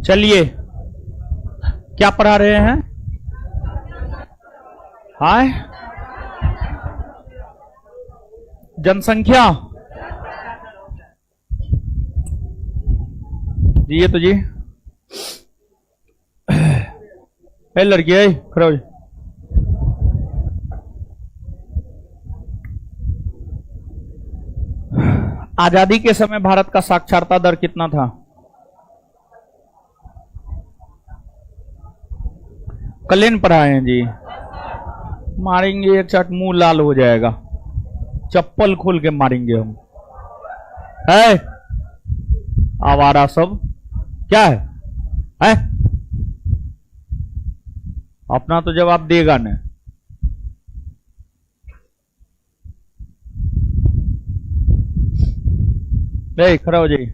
चलिए, क्या पढ़ा रहे हैं? हाय, जनसंख्या जी, ये तो जी लड़की है, खड़ा हो। आजादी के समय भारत का साक्षरता दर कितना था? कलेन पढ़ाए हैं जी, मारेंगे एक चट मुंह लाल हो जाएगा, चप्पल खोल के मारेंगे हम। है आवारा सब, क्या है? अपना तो जवाब देगा न। खड़ा हो जाइए,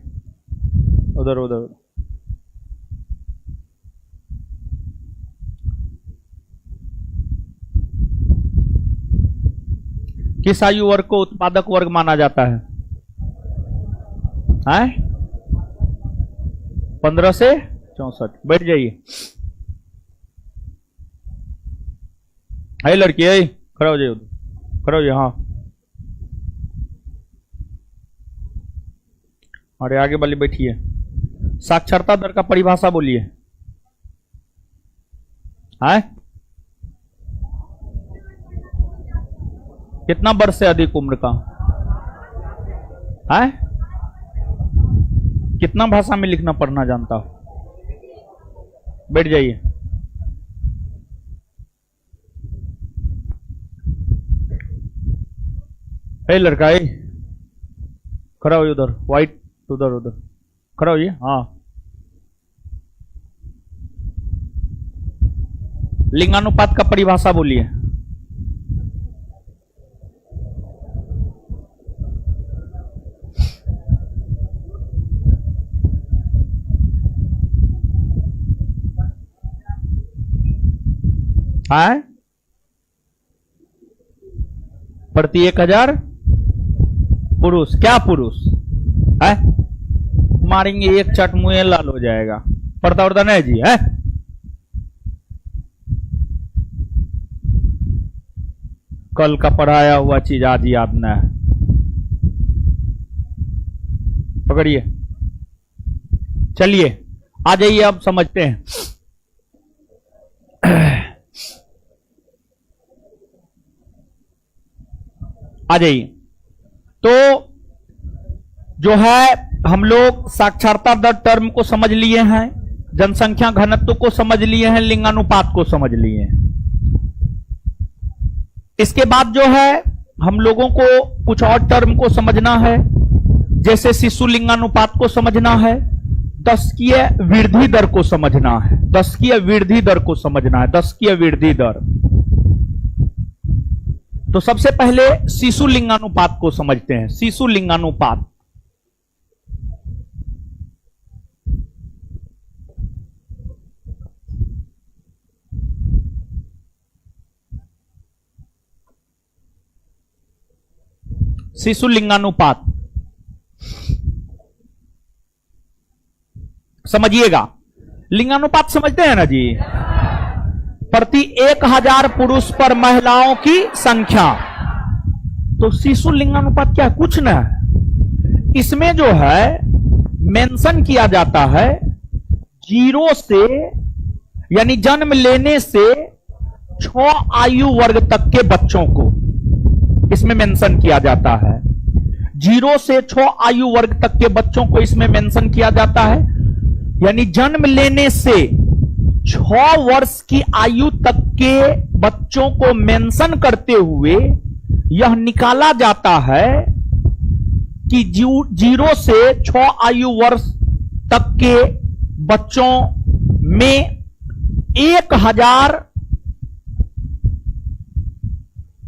उधर उधर। किस आयु वर्ग को उत्पादक वर्ग माना जाता है? 15 से 64। बैठ जाइए। है लड़की, है खड़ा हो जाइए, खड़ा हो जाइए। हाँ, अरे आगे वाली बैठिए। साक्षरता दर का परिभाषा बोलिए। है कितना वर्ष से अधिक उम्र का? है कितना भाषा में लिखना पढ़ना जानता हो? बैठ जाइए। है लड़का, है खड़ा हो उधर, व्हाइट उधर उधर खड़ा होइए। हाँ, लिंगानुपात का परिभाषा बोलिए। है प्रति 1000 पुरुष। क्या पुरुष है? मारेंगे एक चट मुंह लाल हो जाएगा। पढ़ता उड़ता नहीं जी? है कल का पढ़ाया हुआ चीज आज याद न है। पकड़िए, चलिए आ जाइए, अब समझते हैं। आ जाइए। तो जो है हम लोग साक्षरता दर टर्म को समझ लिए हैं, जनसंख्या घनत्व को समझ लिए हैं, लिंगानुपात को समझ लिए हैं। इसके बाद जो है हम लोगों को कुछ और टर्म को समझना है, जैसे शिशु लिंगानुपात को समझना है, दशकीय वृद्धि दर को समझना है, दशकीय वृद्धि दर को समझना है, दशकीय वृद्धि दर। तो सबसे पहले शिशु लिंगानुपात को समझते हैं। शिशु लिंगानुपात, शिशु लिंगानुपात समझिएगा। लिंगानुपात समझते हैं ना जी? प्रति 1000 पुरुष पर महिलाओं की संख्या। तो शिशु लिंगानुपात क्या है? कुछ ना है, इसमें जो है मेंशन किया जाता है 0 से, यानी जन्म लेने से 6 आयु वर्ग तक के बच्चों को इसमें मेंशन किया जाता है। 0 से 6 आयु वर्ग तक के बच्चों को इसमें मेंशन किया जाता है, यानी जन्म लेने से 6 वर्ष की आयु तक के बच्चों को मेंशन करते हुए यह निकाला जाता है कि 0 से 6 आयु वर्ष तक के बच्चों में 1000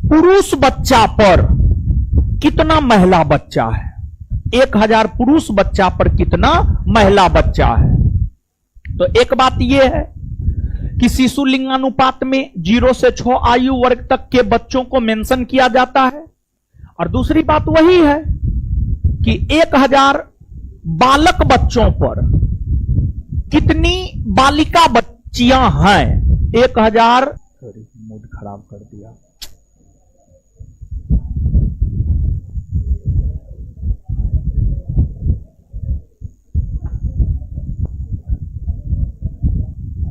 पुरुष बच्चा पर कितना महिला बच्चा है। 1000 पुरुष बच्चा पर कितना महिला बच्चा है। तो एक बात यह है कि शिशु लिंगानुपात में 0 से 6 आयु वर्ग तक के बच्चों को मेंशन किया जाता है, और दूसरी बात वही है कि 1000 बालक बच्चों पर कितनी बालिका बच्चियां हैं? 1000। सॉरी, मूड खराब कर दिया।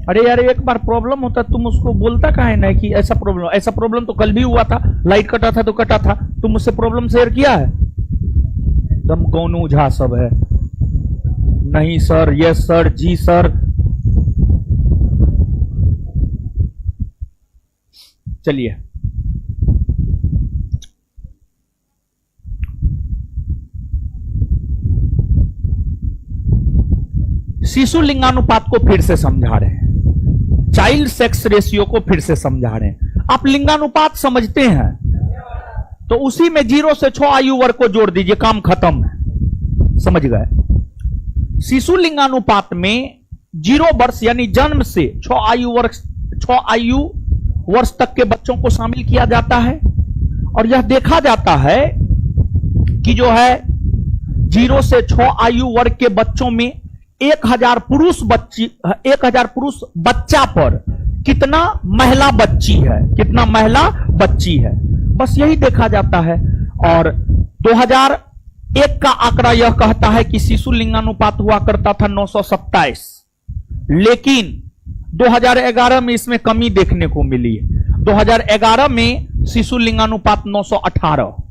अरे यार, एक बार प्रॉब्लम होता तुम उसको बोलता काहे ना कि ऐसा प्रॉब्लम तो कल भी हुआ था, लाइट कटा था तो कटा था, तुम मुझसे प्रॉब्लम शेयर किया है? दम कौन उझा सब है। नहीं सर, यस सर, जी सर। चलिए, शिशु लिंगानुपात को फिर से समझा रहे हैं, चाइल्ड सेक्स रेशियो को फिर से समझा रहे हैं। आप लिंगानुपात समझते हैं तो उसी में 0 से 6 आयु वर्ग को जोड़ दीजिए, काम खत्म है। समझ गए? शिशु लिंगानुपात में 0 वर्ष यानी जन्म से 6 आयु वर्ष तक के बच्चों को शामिल किया जाता है। और यह देखा जाता है कि जो है 0 से 6 आयु वर्ग के बच्चों में 1000 पुरुष बच्चा पर कितना महिला बच्ची है, कितना महिला बच्ची है, बस यही देखा जाता है। और 2001 का आंकड़ा यह कहता है कि शिशु लिंगानुपात हुआ करता था 927, लेकिन 2011 में इसमें कमी देखने को मिली है। 2011 में शिशु लिंगानुपात 918।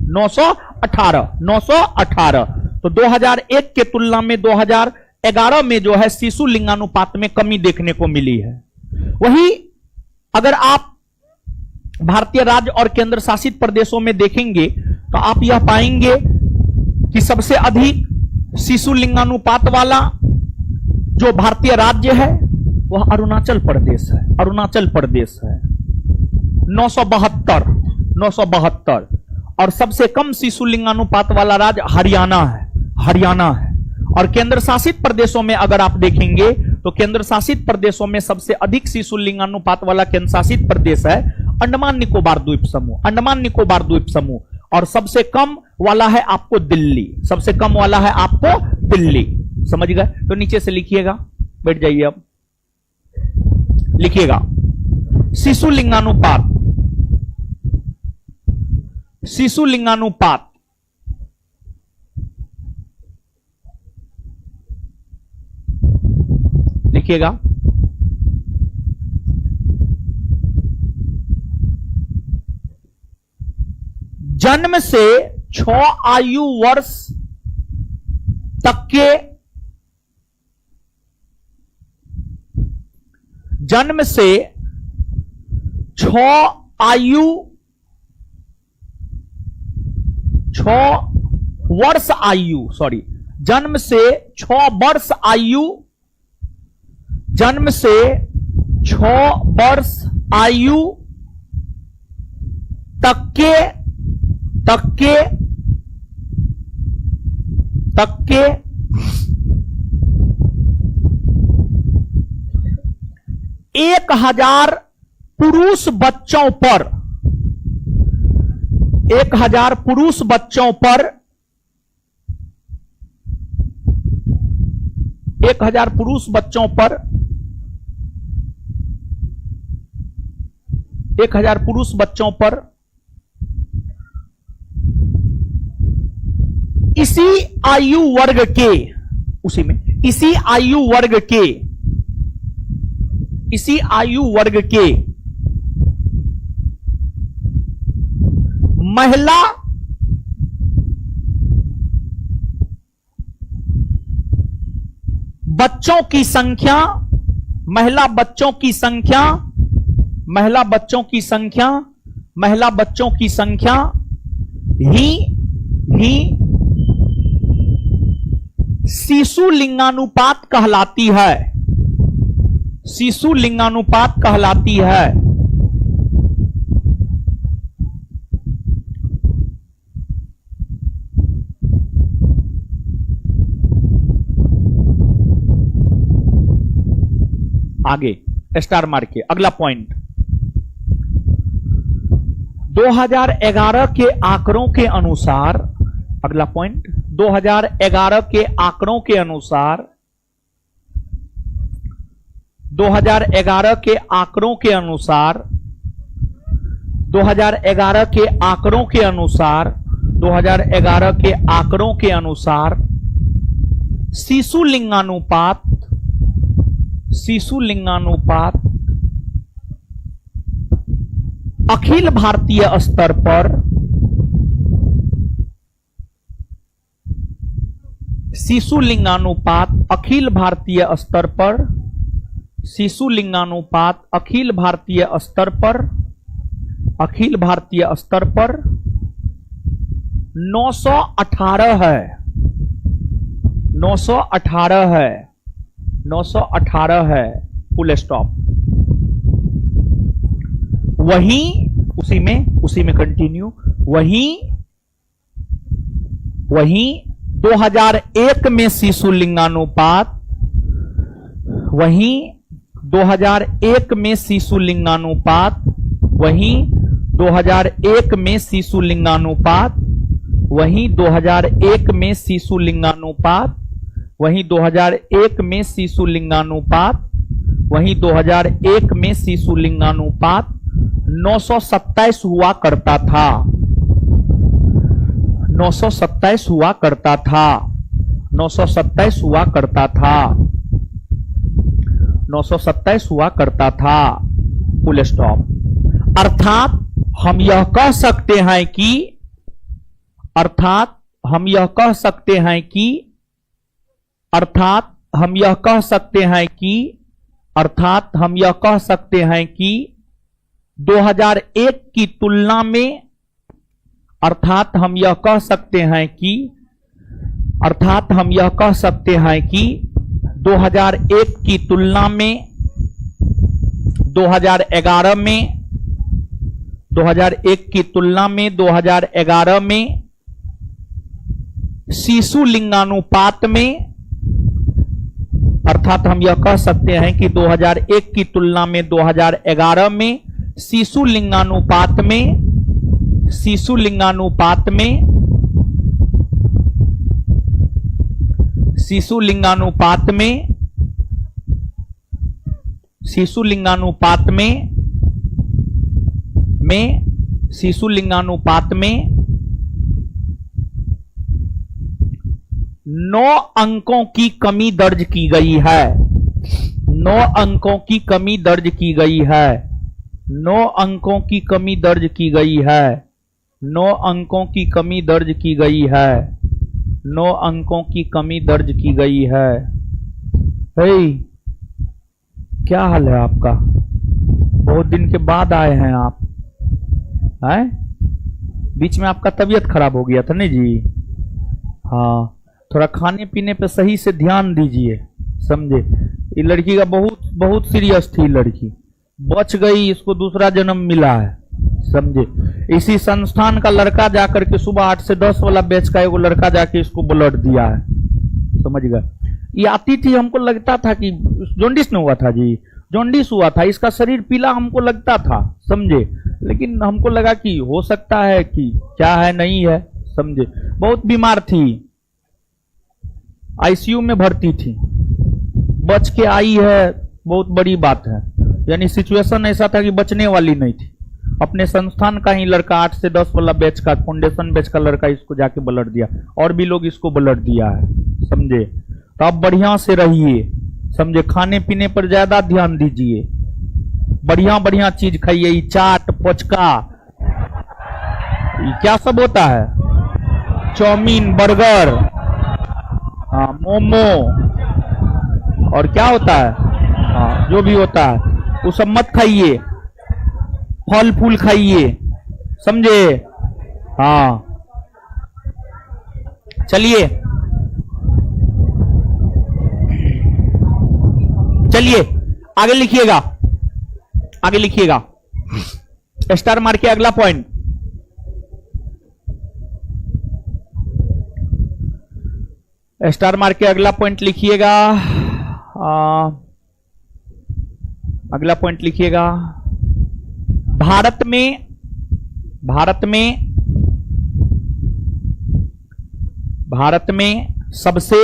तो 2001 के तुलना में 2011 में जो है शिशु लिंगानुपात में कमी देखने को मिली है। वही अगर आप भारतीय राज्य और केंद्र शासित प्रदेशों में देखेंगे तो आप यह पाएंगे कि सबसे अधिक शिशु लिंगानुपात वाला जो भारतीय राज्य है वह अरुणाचल प्रदेश है। अरुणाचल प्रदेश है 972। और सबसे कम शिशु लिंगानुपात वाला राज्य हरियाणा है। और केंद्र शासित प्रदेशों में अगर आप देखेंगे तो केंद्र शासित प्रदेशों में सबसे अधिक शिशु लिंगानुपात वाला केंद्र शासित प्रदेश है अंडमान निकोबार द्वीप समूह। और सबसे कम वाला है आपको दिल्ली, समझ गए? तो नीचे से लिखिएगा, बैठ जाइए। अब लिखिएगा शिशु लिंगानुपात लिखिएगा। जन्म से 6 आयु वर्ष तक के जन्म से 6 वर्ष आयु तक के 1000 पुरुष बच्चों पर 1000 पुरुष बच्चों पर 1000 पुरुष बच्चों पर 1000 पुरुष बच्चों पर इसी आयु वर्ग के महिला बच्चों की संख्या ही शिशु लिंगानुपात कहलाती है। आगे स्टार मार के अगला पॉइंट, 2011 के आंकड़ों के अनुसार, अगला पॉइंट 2011 के आंकड़ों के अनुसार 2011 के आंकड़ों के अनुसार 2011 के आंकड़ों के अनुसार 2011 के आंकड़ों के अनुसार शिशु लिंगानुपात अखिल भारतीय स्तर पर शिशु लिंगानुपात अखिल भारतीय स्तर पर शिशु लिंगानुपात अखिल भारतीय स्तर पर 918 है 918 है फुल स्टॉप। वहीं उसी में कंटिन्यू वहीं 2001 में शिशु लिंगानुपात 2001 में शिशु लिंगानुपात 2001 में शिशु लिंगानुपात 2001 में शिशु लिंगानुपात 2001 में शिशु लिंगानुपात 927 हुआ करता था 927 हुआ करता था फुल स्टॉप। अर्थात हम यह कह सकते हैं कि अर्थात हम यह कह सकते हैं कि 2001 की तुलना में 2001 की तुलना में 2011 में शिशु लिंगानुपात में अर्थात हम यह कह सकते हैं कि 2001 की तुलना में 2011 में शिशु लिंगानुपात में 9 अंकों की कमी दर्ज की गई है 9 अंकों की कमी दर्ज की गई है 9 अंकों की कमी दर्ज की गई है 9 अंकों की कमी दर्ज की गई है 9 अंकों की कमी दर्ज की गई है। हे क्या हाल है आपका? बहुत दिन के बाद आए हैं आप हैं? बीच में आपका तबीयत खराब हो गया था नहीं जी? हाँ, थोड़ा खाने पीने पे सही से ध्यान दीजिए, समझे? ये लड़की का बहुत सीरियस थी लड़की, बच गई, इसको दूसरा जन्म मिला है, समझे? इसी संस्थान का लड़का जाकर के सुबह 8 से 10 वाला बैच का एगो लड़का जाके इसको ब्लड दिया है, समझ गए? ये आती थी, हमको लगता था कि जॉन्डिस नहीं हुआ था जी, जॉन्डिस हुआ था, इसका शरीर पीला हमको लगता था, समझे? लेकिन हमको लगा कि हो सकता है कि क्या है नहीं है, समझे? बहुत बीमार थी, आईसीयू में भर्ती थी, बच के आई है, बहुत बड़ी बात है। यानी सिचुएशन ऐसा था कि बचने वाली नहीं थी। अपने संस्थान का ही लड़का 8 से 10 वाला बैच का, फाउंडेशन बैच का लड़का इसको जाके ब्लड दिया, और भी लोग इसको ब्लड दिया है, समझे? तो आप बढ़िया से रहिए, समझे? खाने पीने पर ज्यादा ध्यान दीजिए, बढ़िया बढ़िया चीज खाइए, चाट पुचका क्या सब होता है, चाउमीन, बर्गर, मोमो, और क्या होता है, जो भी होता है वो सब मत खाइए, फल फूल खाइए, समझे? हाँ, चलिए आगे लिखिएगा, आगे लिखिएगा, स्टार मार के अगला पॉइंट। स्टार मार के अगला पॉइंट लिखिएगा, अगला पॉइंट लिखिएगा। भारत में सबसे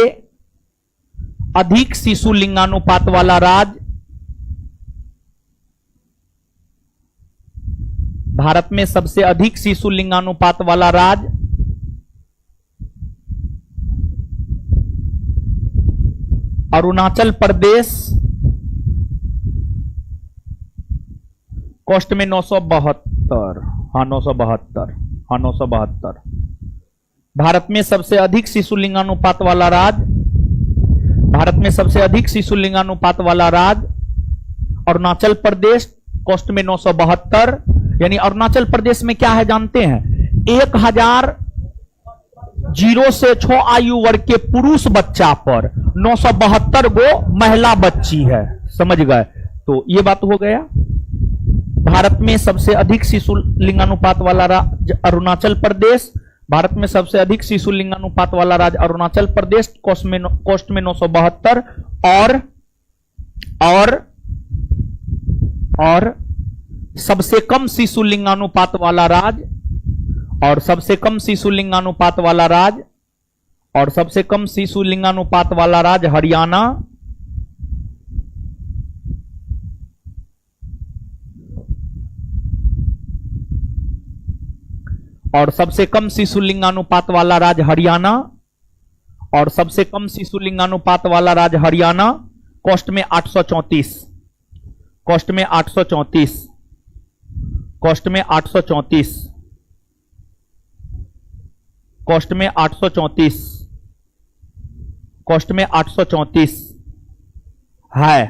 अधिक शिशु लिंगानुपात वाला राज्य भारत में सबसे अधिक शिशु लिंगानुपात वाला राज्य? अरुणाचल प्रदेश, कॉस्ट में 972। हाँ 972, हाँ 972। भारत में सबसे अधिक शिशु लिंगानुपात वाला राज्य, भारत में सबसे अधिक शिशु लिंगानुपात वाला राज्य अरुणाचल प्रदेश, कॉस्ट में 972। यानी अरुणाचल प्रदेश में क्या है जानते हैं? 1000 0 से 6 आयु वर्ग के पुरुष बच्चा पर 972 गो महिला बच्ची है। समझ गए? तो ये बात हो गया। भारत में सबसे अधिक शिशु लिंगानुपात वाला राज्य अरुणाचल प्रदेश, भारत में सबसे अधिक शिशु लिंगानुपात वाला राज्य अरुणाचल प्रदेश, कॉस्ट में 972। और सबसे कम शिशु लिंगानुपात वाला राज्य, और सबसे कम शिशु लिंगानुपात वाला राज्य, और सबसे कम शिशु लिंगानुपात वाला राज्य हरियाणा, और सबसे कम शिशु लिंगानुपात वाला राज्य हरियाणा, और सबसे कम शिशु लिंगानुपात वाला राज्य हरियाणा, कॉस्ट में 834, कॉस्ट में 834, कॉस्ट में 834, कॉस्ट में 834, कॉस्ट में 834 है।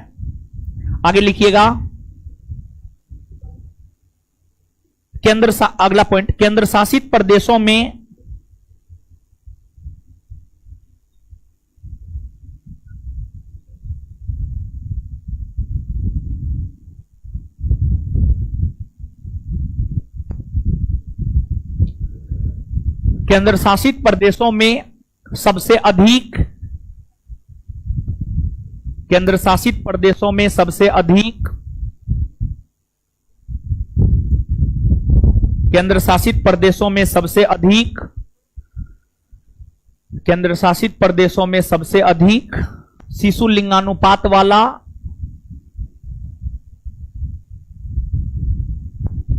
आगे लिखिएगा अगला पॉइंट, केंद्र शासित प्रदेशों में केंद्र शासित प्रदेशों में सबसे अधिक, केंद्र शासित प्रदेशों में सबसे अधिक, केंद्र शासित प्रदेशों में सबसे अधिक, केंद्र शासित प्रदेशों में सबसे अधिक शिशु लिंगानुपात वाला,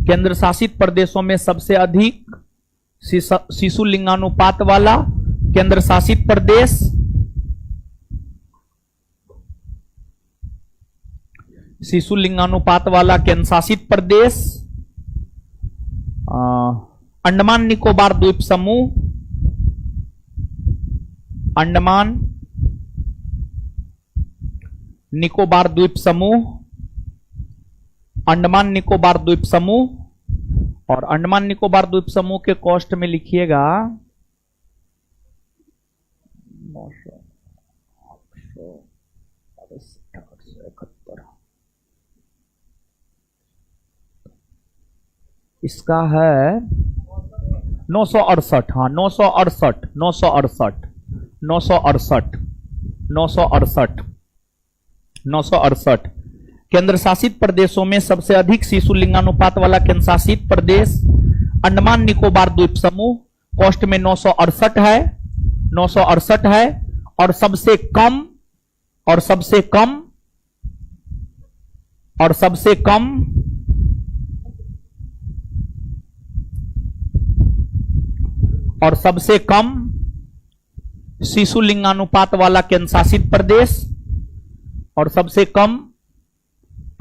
केंद्र शासित प्रदेशों में सबसे अधिक शिशु लिंगानुपात वाला केंद्र शासित प्रदेश शिशु लिंगानुपात वाला केंद्र शासित प्रदेश अंडमान निकोबार द्वीप समूह, अंडमान निकोबार द्वीप समूह, अंडमान निकोबार द्वीप समूह। और अंडमान निकोबार द्वीप समूह के कॉस्ट में लिखिएगा 900, इसका है 968। हाँ 968, 968, 968, 968, 968। केंद्र शासित प्रदेशों में सबसे अधिक शिशु लिंगानुपात वाला केंद्र शासित प्रदेश अंडमान निकोबार द्वीप समूह, कॉस्ट में 968 है, 968 है। और सबसे कम, और सबसे कम, और सबसे कम और सबसे कम शिशु लिंगानुपात वाला केंद्र शासित प्रदेश, और सबसे कम,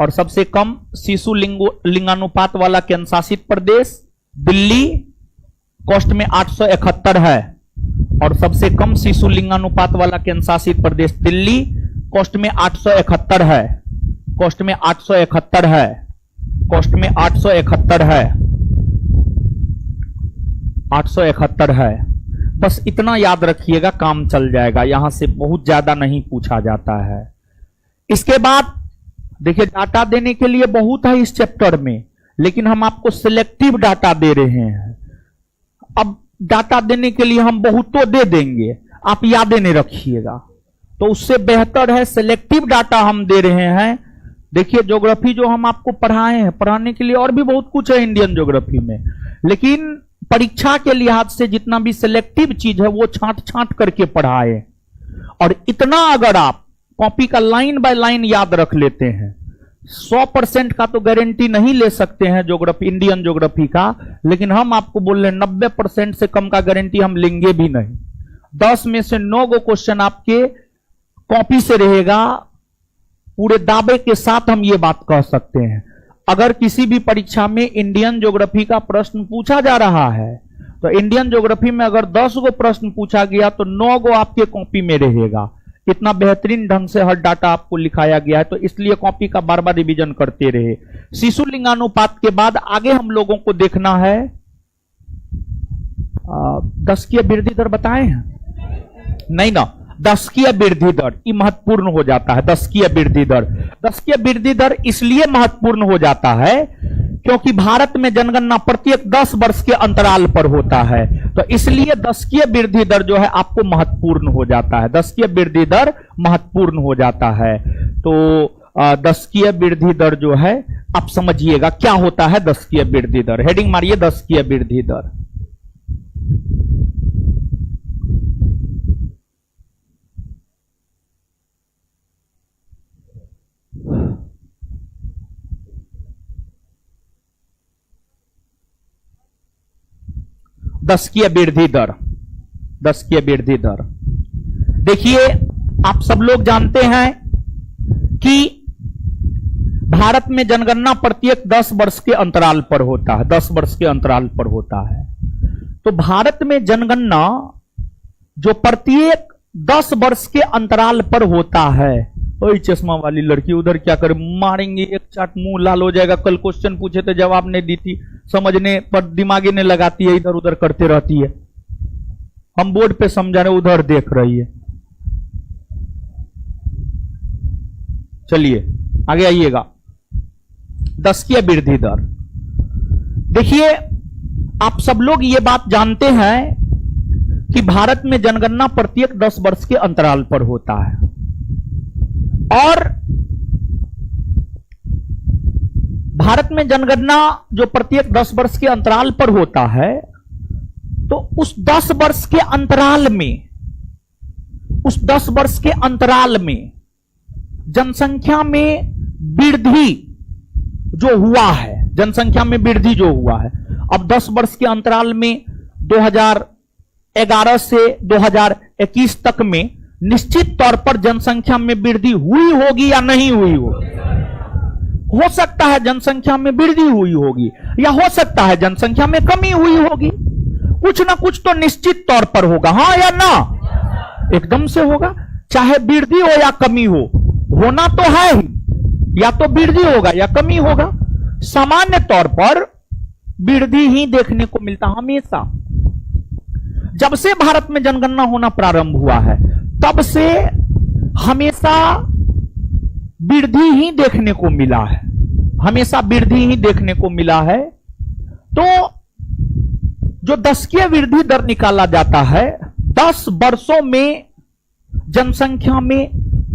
और सबसे कम शिशु लिंगानुपात वाला केंद्र शासित प्रदेश दिल्ली, कॉस्ट में 871 है। और सबसे कम शिशु लिंगानुपात वाला केंद्र शासित प्रदेश दिल्ली, कॉस्ट में 871 है, कॉस्ट में 871 है, कॉस्ट में 871 है, 871 है। बस इतना याद रखिएगा, काम चल जाएगा, यहां से बहुत ज्यादा नहीं पूछा जाता है। इसके बाद देखिए डाटा देने के लिए बहुत है इस चैप्टर में, लेकिन हम आपको सिलेक्टिव डाटा दे रहे हैं। अब डाटा देने के लिए हम बहुत तो दे देंगे, आप यादें नहीं रखिएगा, तो उससे बेहतर है सिलेक्टिव डाटा हम दे रहे हैं। देखिए ज्योग्राफी जो हम आपको पढ़ाए हैं, पढ़ाने के लिए और भी बहुत कुछ है इंडियन ज्योग्राफी में, लेकिन परीक्षा के लिहाज से जितना भी सिलेक्टिव चीज है वो छांट छांट करके पढ़ाए। और इतना अगर आप कॉपी का लाइन बाय लाइन याद रख लेते हैं 100% का तो गारंटी नहीं ले सकते हैं ज्योग्राफी, इंडियन ज्योग्राफी का, लेकिन हम आपको बोल रहे हैं 90% से कम का गारंटी हम लेंगे भी नहीं। 10 में से 9 गो क्वेश्चन आपके कॉपी से रहेगा, पूरे दावे के साथ हम ये बात कह सकते हैं। अगर किसी भी परीक्षा में इंडियन ज्योग्राफी का प्रश्न पूछा जा रहा है तो इंडियन ज्योग्राफी में अगर 10 गो प्रश्न पूछा गया तो 9 गो आपके कॉपी में रहेगा। इतना बेहतरीन ढंग से हर डाटा आपको लिखाया गया है, तो इसलिए कॉपी का बार बार रिवीजन करते रहे। शिशु लिंगानुपात के बाद आगे हम लोगों को देखना है 10 वृद्धि दर बताए हैं नहीं ना, 10 वृद्धि दर ये महत्वपूर्ण हो जाता है। 10 वृद्धि दर, 10 वृद्धि दर इसलिए महत्वपूर्ण हो जाता है क्योंकि भारत में जनगणना प्रत्येक 10 वर्ष के अंतराल पर होता है, तो इसलिए 10 वृद्धि दर जो है आपको महत्वपूर्ण हो जाता है। 10 वृद्धि दर महत्वपूर्ण हो जाता है। तो 10 वृद्धि दर जो है आप समझिएगा क्या होता है 10 वृद्धि दर। हेडिंग मारिए 10 वृद्धि दर। दस की वृद्धि दर, 10 की वृद्धि दर। देखिए आप सब लोग जानते हैं कि भारत में जनगणना प्रत्येक 10 वर्ष के अंतराल पर होता है, 10 वर्ष के अंतराल पर होता है। तो भारत में जनगणना जो प्रत्येक 10 वर्ष के अंतराल पर होता है, ओए चश्मा वाली लड़की उधर क्या करे, मारेंगे एक चाट, मुंह लाल हो जाएगा। कल क्वेश्चन पूछे थे जवाब नहीं दी थी, समझने पर दिमागी ने लगाती है, इधर उधर करते रहती है। हम बोर्ड पे समझा रहे, उधर देख रही है। चलिए आगे आइएगा। 10 की वृद्धि दर। देखिए आप सब लोग ये बात जानते हैं कि भारत में जनगणना प्रत्येक 10 वर्ष के अंतराल पर होता है, और भारत में जनगणना जो प्रत्येक 10 वर्ष के अंतराल पर होता है, तो उस 10 वर्ष के अंतराल में, उस 10 वर्ष के अंतराल में जनसंख्या में वृद्धि जो हुआ है, जनसंख्या में वृद्धि जो हुआ है, अब 10 वर्ष के अंतराल में 2011 से 2021 तक में निश्चित तौर पर जनसंख्या में वृद्धि हुई होगी या नहीं हुई होगी। हो सकता है जनसंख्या में वृद्धि हुई होगी, या हो सकता है जनसंख्या में कमी हुई होगी। कुछ ना कुछ तो निश्चित तौर पर होगा, हाँ या ना, एकदम से होगा। चाहे वृद्धि हो या कमी हो, होना तो है ही, या तो वृद्धि होगा या कमी होगा। सामान्य तौर पर वृद्धि ही देखने को मिलता हमेशा। जब से भारत में जनगणना होना प्रारंभ हुआ है तब से हमेशा वृद्धि ही देखने को मिला है, हमेशा वृद्धि ही देखने को मिला है। तो जो 10 की वृद्धि दर निकाला जाता है, 10 वर्षों में जनसंख्या में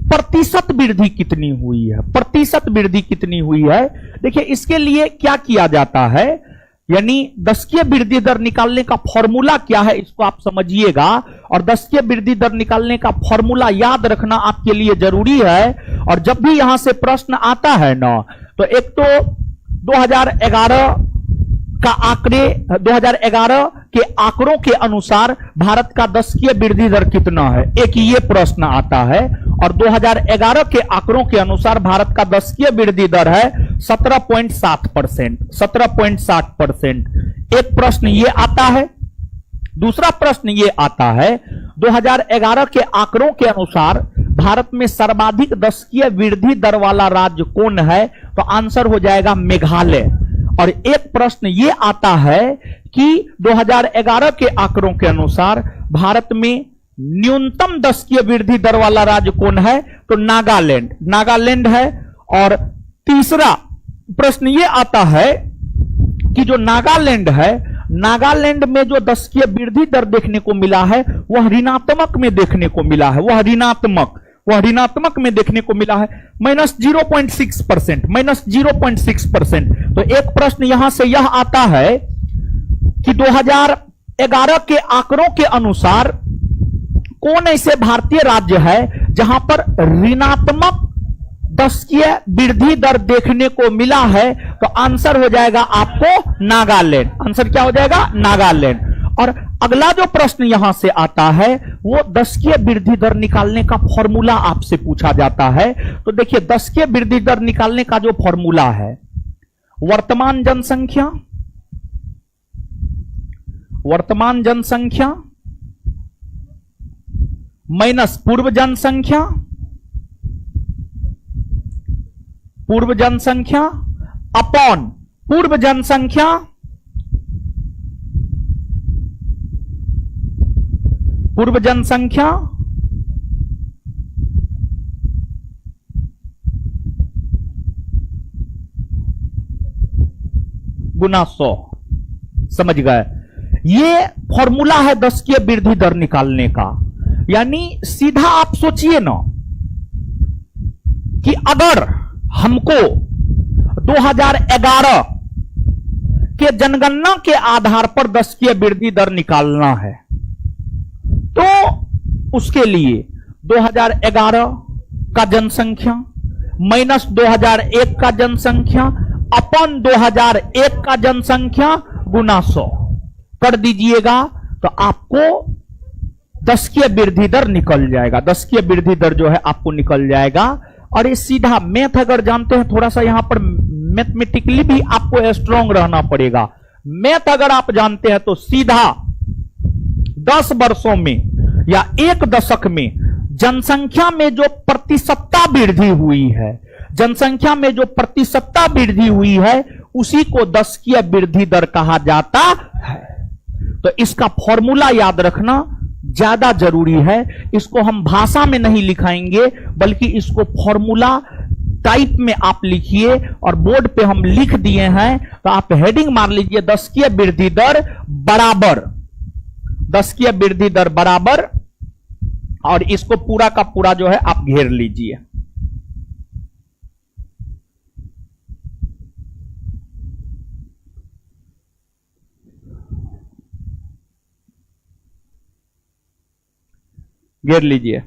प्रतिशत वृद्धि कितनी हुई है, प्रतिशत वृद्धि कितनी हुई है। देखिए इसके लिए क्या किया जाता है, यानी 10 की वृद्धि दर निकालने का फॉर्मूला क्या है, इसको आप समझिएगा। और 10 की वृद्धि दर निकालने का फॉर्मूला याद रखना आपके लिए जरूरी है। और जब भी यहां से प्रश्न आता है ना, तो एक तो 2011 का आंकड़े, 2011 के आंकड़ों के अनुसार भारत का 10 की वृद्धि दर कितना है, एक ये प्रश्न आता है। और 2011 के आंकड़ों के अनुसार भारत का 10 की वृद्धि दर है 17.7%, 17.7%। एक प्रश्न ये आता है। दूसरा प्रश्न ये आता है 2011 के आंकड़ों के अनुसार भारत में सर्वाधिक 10 की वृद्धि दर वाला राज्य कौन है, तो आंसर हो जाएगा मेघालय। और एक प्रश्न ये आता है कि 2011 के आंकड़ों के अनुसार भारत में न्यूनतम 10 की वृद्धि दर वाला राज्य कौन है, तो नागालैंड, नागालैंड है। और तीसरा प्रश्न ये आता है कि जो नागालैंड है, नागालैंड में जो 10 की वृद्धि दर देखने को मिला है वह ऋणात्मक में देखने को मिला है, वह ऋणात्मक में देखने को मिला है, -0.6%, -0.6%। तो एक प्रश्न यहां से यह आता है कि 2011 के आंकड़ों के अनुसार कौन ऐसे भारतीय राज्य है जहां पर ऋणात्मक दशकीय वृद्धि दर देखने को मिला है तो आंसर हो जाएगा आपको नागालैंड। आंसर क्या हो जाएगा? नागालैंड। और अगला जो प्रश्न यहां से आता है वो दशकीय वृद्धि दर निकालने का फॉर्मूला आपसे पूछा जाता है। तो देखिए, दशकीय वृद्धि दर निकालने का जो फॉर्मूला है, वर्तमान जनसंख्या माइनस पूर्व जनसंख्या अपॉन पूर्व जनसंख्या गुना 100। समझ गए? ये फॉर्मूला है दशकीय वृद्धि दर निकालने का। यानी सीधा आप सोचिए ना कि अगर हमको 2011 के जनगणना के आधार पर दशकीय वृद्धि दर निकालना है तो उसके लिए 2011 का जनसंख्या माइनस 2001 का जनसंख्या अपन 2001 का जनसंख्या गुना 100 कर दीजिएगा तो आपको दशकीय वृद्धि दर निकल जाएगा। दशकीय वृद्धि दर जो है आपको निकल जाएगा। और ये सीधा मैथ अगर जानते हैं, थोड़ा सा यहां पर मैथमेटिकली भी आपको स्ट्रांग रहना पड़ेगा। मैथ अगर आप जानते हैं तो सीधा 10 वर्षों में या 1 दशक में जनसंख्या में जो प्रतिशतता वृद्धि हुई है, जनसंख्या में जो प्रतिशतता वृद्धि हुई है उसी को दशकीय वृद्धि दर कहा जाता है। तो इसका फॉर्मूला याद रखना ज्यादा जरूरी है। इसको हम भाषा में नहीं लिखाएंगे बल्कि इसको फॉर्मूला टाइप में आप लिखिए और बोर्ड पे हम लिख दिए हैं तो आप हेडिंग मार लीजिए दशकीय वृद्धि दर बराबर, दशकीय वृद्धि दर बराबर, और इसको पूरा का पूरा जो है आप घेर लीजिए। घेर लीजिए।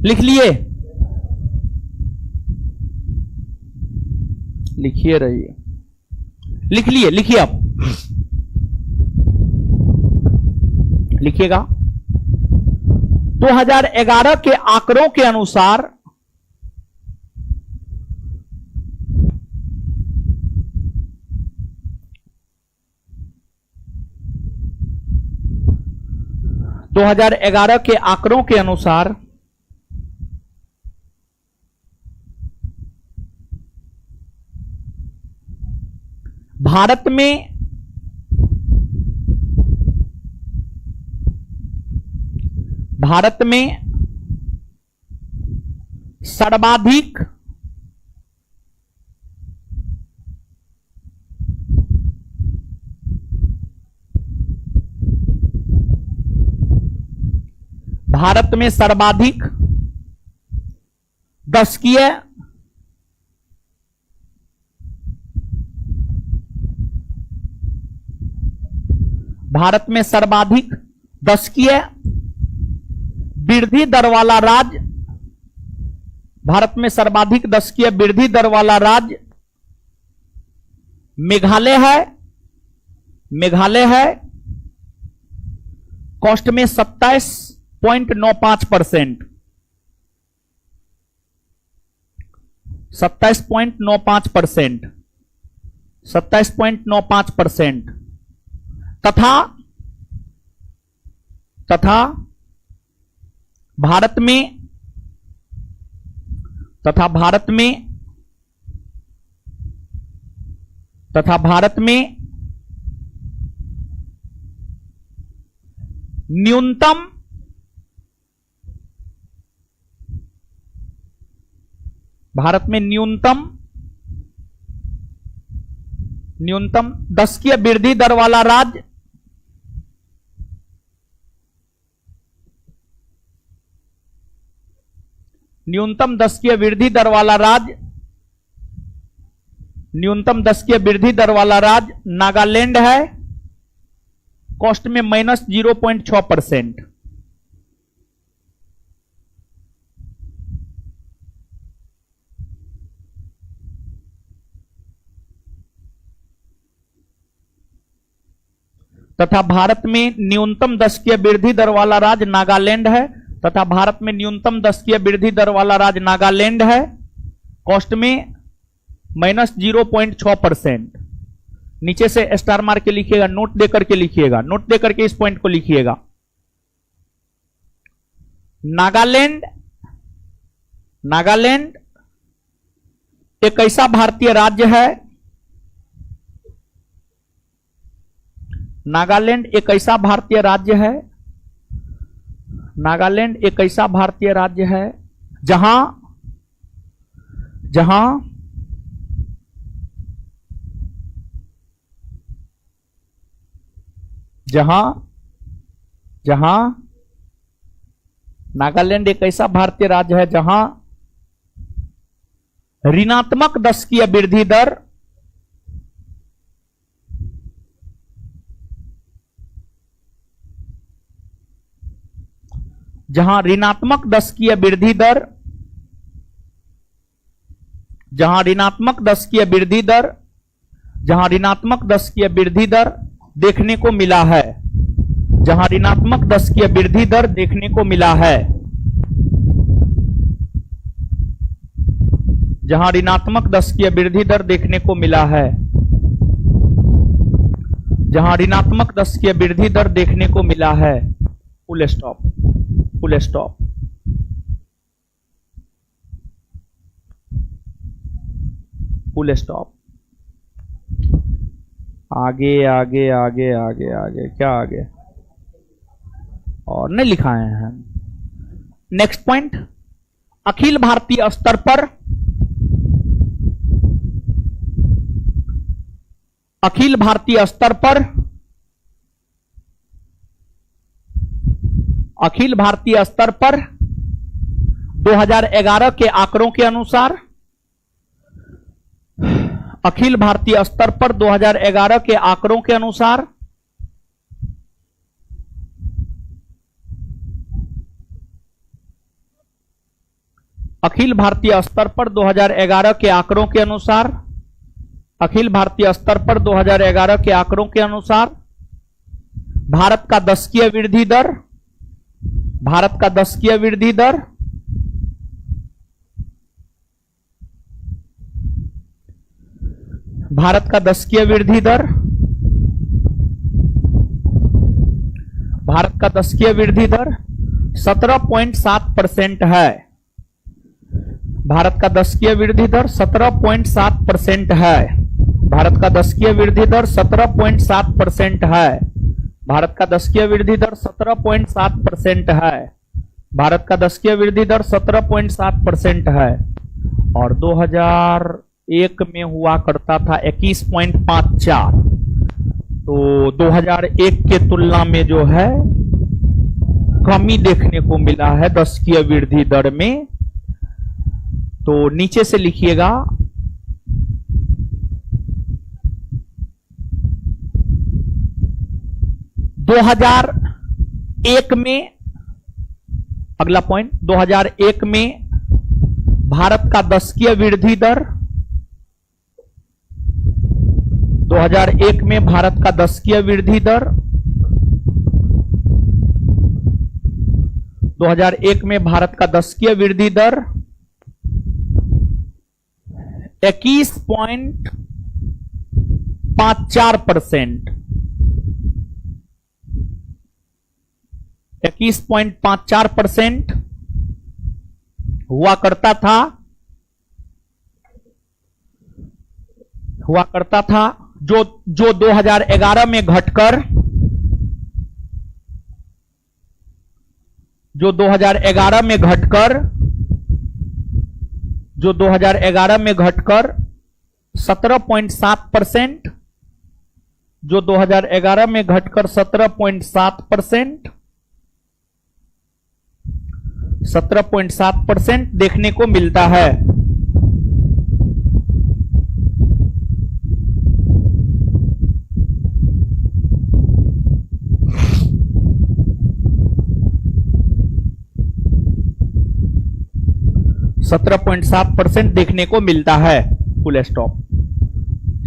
लिख लिए? लिखिए रहिए। लिख लिए? लिखिए आप, लिखिएगा। 2011 के आंकड़ों के अनुसार के आंकड़ों के अनुसार भारत में सर्वाधिक दशकीय भारत में सर्वाधिक दशकीय वृद्धि दर वाला राज्य, भारत में सर्वाधिक दशकीय वृद्धि दर वाला राज्य मेघालय है। मेघालय है, कॉस्ट में 27.95%, 27.95%, 27.95%। तथा भारत में न्यूनतम भारत में न्यूनतम 10 वृद्धि दर वाला राज्य न्यूनतम 10 वृद्धि दर वाला राज्य न्यूनतम 10 वृद्धि दर वाला राज्य नागालैंड है, कॉस्ट में -0.6%। तथा भारत में न्यूनतम 10 वृद्धि दर वाला राज्य नागालैंड है, तथा भारत में न्यूनतम 10 वृद्धि दर वाला राज्य नागालैंड है, कॉस्ट में -0.6%। नीचे से स्टार मार के लिखिएगा, नोट देकर के लिखिएगा, नोट देकर के इस पॉइंट को लिखिएगा। नागालैंड एक ऐसा भारतीय राज्य है, नागालैंड एक ऐसा भारतीय राज्य है, नागालैंड एक ऐसा भारतीय राज्य है जहां नागालैंड एक ऐसा भारतीय राज्य है जहां ऋणात्मक 10 की वृद्धि दर जहां ऋणात्मक 10 की वृद्धि दर जहां ऋणात्मक 10 की वृद्धि दर जहां ऋणात्मक 10 की वृद्धि दर देखने को मिला है, जहां ऋणात्मक 10 की वृद्धि दर देखने को मिला है, जहां ऋणात्मक 10 की वृद्धि दर देखने को मिला है, जहां ऋणात्मक 10 की वृद्धि दर देखने को मिला है। Full stop, full stop. Full stop. आगे आगे आगे आगे आगे क्या आगे और नहीं लिखाए हैं। नेक्स्ट पॉइंट, अखिल भारतीय स्तर पर अखिल भारतीय स्तर पर अखिल भारतीय स्तर पर 2011 के आंकड़ों के अनुसार अखिल भारतीय स्तर पर 2011 के आंकड़ों के अनुसार अखिल भारतीय स्तर पर 2011 के आंकड़ों के अनुसार अखिल भारतीय स्तर पर 2011 के आंकड़ों के अनुसार भारत का 10 की वृद्धि दर भारत का 10 की वृद्धि दर भारत का 10 की वृद्धि दर भारत का 10 की वृद्धि दर 17.7% है। भारत का 10 की वृद्धि दर 17.7% है। भारत का 10 की वृद्धि दर 17.7% है। भारत का 10 की वृद्धि दर 17.7% है। भारत का 10 की वृद्धि दर 17.7% है। और 2001 में हुआ करता था 21.54। तो 2001 के तुलना में जो है कमी देखने को मिला है 10 की वृद्धि दर में। तो नीचे से लिखिएगा, अगला पॉइंट, 2001 में भारत का 10 की वृद्धि दर 2001 में भारत का 10 की वृद्धि दर 2001 में भारत का 10 की वृद्धि दर 21.54%। 21.54% हुआ करता था जो 2011 में घटकर जो 2011 में घटकर 17.7%, जो 2011 में घटकर 17.7% 17.7% देखने को मिलता है। देखने को मिलता है, फुल स्टॉप।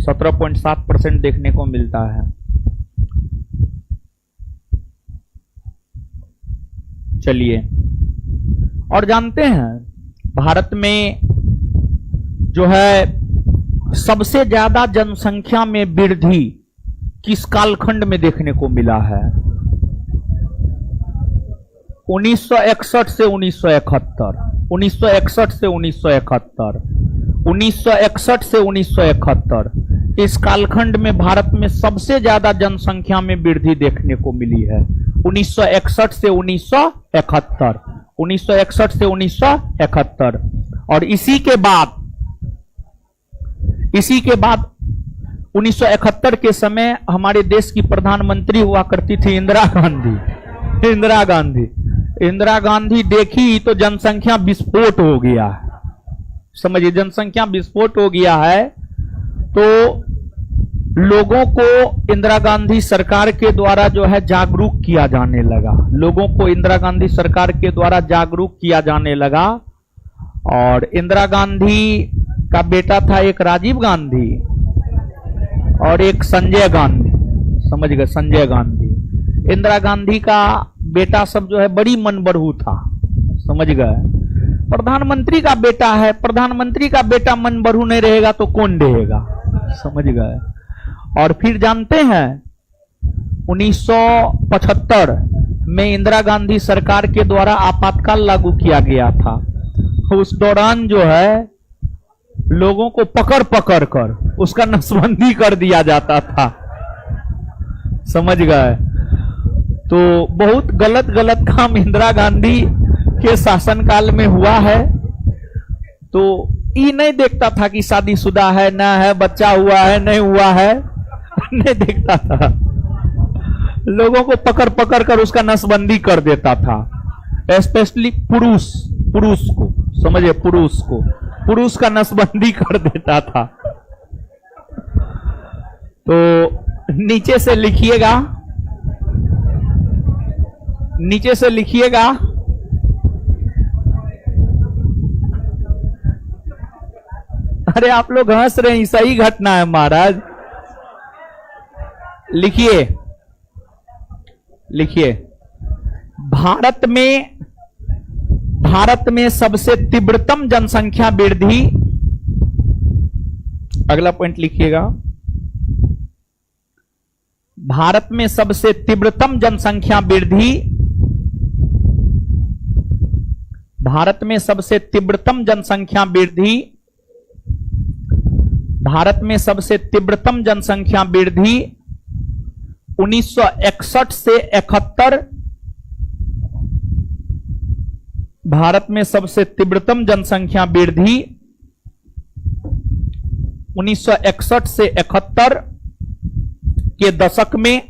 17.7% देखने को मिलता है। चलिए, और जानते हैं भारत में जो है सबसे ज्यादा जनसंख्या में वृद्धि किस कालखंड में देखने को मिला है? 1961 से 1971, 1961 से 1971, 1961 से 1971, इस कालखंड में भारत में सबसे ज्यादा जनसंख्या में वृद्धि देखने को मिली है। 1961 से 1971, 1961 से 1971। और इसी के बाद 1971 के समय हमारे देश की प्रधानमंत्री हुआ करती थी इंदिरा गांधी देखी तो जनसंख्या विस्फोट हो गया है। समझिए, जनसंख्या विस्फोट हो गया है तो लोगों को इंदिरा गांधी सरकार के द्वारा जो है जागरूक किया जाने लगा। लोगों को इंदिरा गांधी सरकार के द्वारा जागरूक किया जाने लगा। और इंदिरा गांधी का बेटा था एक राजीव गांधी और एक संजय गांधी। समझ गए, संजय गांधी। इंदिरा गांधी का बेटा सब जो है बड़ी मनबड़ू था। समझ गए, प्रधानमंत्री का बेटा है, प्रधानमंत्री का बेटा मनबड़ू नहीं रहेगा तो कौन रहेगा? समझ गए। और फिर जानते हैं 1975 में इंदिरा गांधी सरकार के द्वारा आपातकाल लागू किया गया था। उस दौरान जो है लोगों को पकड़ पकड़ कर उसका नसबंदी कर दिया जाता था। समझ गए। तो बहुत गलत गलत काम इंदिरा गांधी के शासनकाल में हुआ है। तो ये नहीं देखता था कि शादीशुदा है ना है, बच्चा हुआ है नहीं हुआ है, नहीं देखता था। लोगों को पकड़ पकड़ कर उसका नसबंदी कर देता था। स्पेशली पुरुष को, समझिए, पुरुष का नसबंदी कर देता था। तो नीचे से लिखिएगा अरे आप लोग हंस रहे हैं, सही घटना है महाराज। लिखिए भारत में सबसे तीव्रतम जनसंख्या वृद्धि, अगला पॉइंट लिखिएगा, भारत में सबसे तीव्रतम जनसंख्या वृद्धि, भारत में सबसे तीव्रतम जनसंख्या वृद्धि, भारत में सबसे तीव्रतम जनसंख्या वृद्धि 1961 से 71, भारत में सबसे तीव्रतम जनसंख्या वृद्धि 1961 से 71 के दशक में,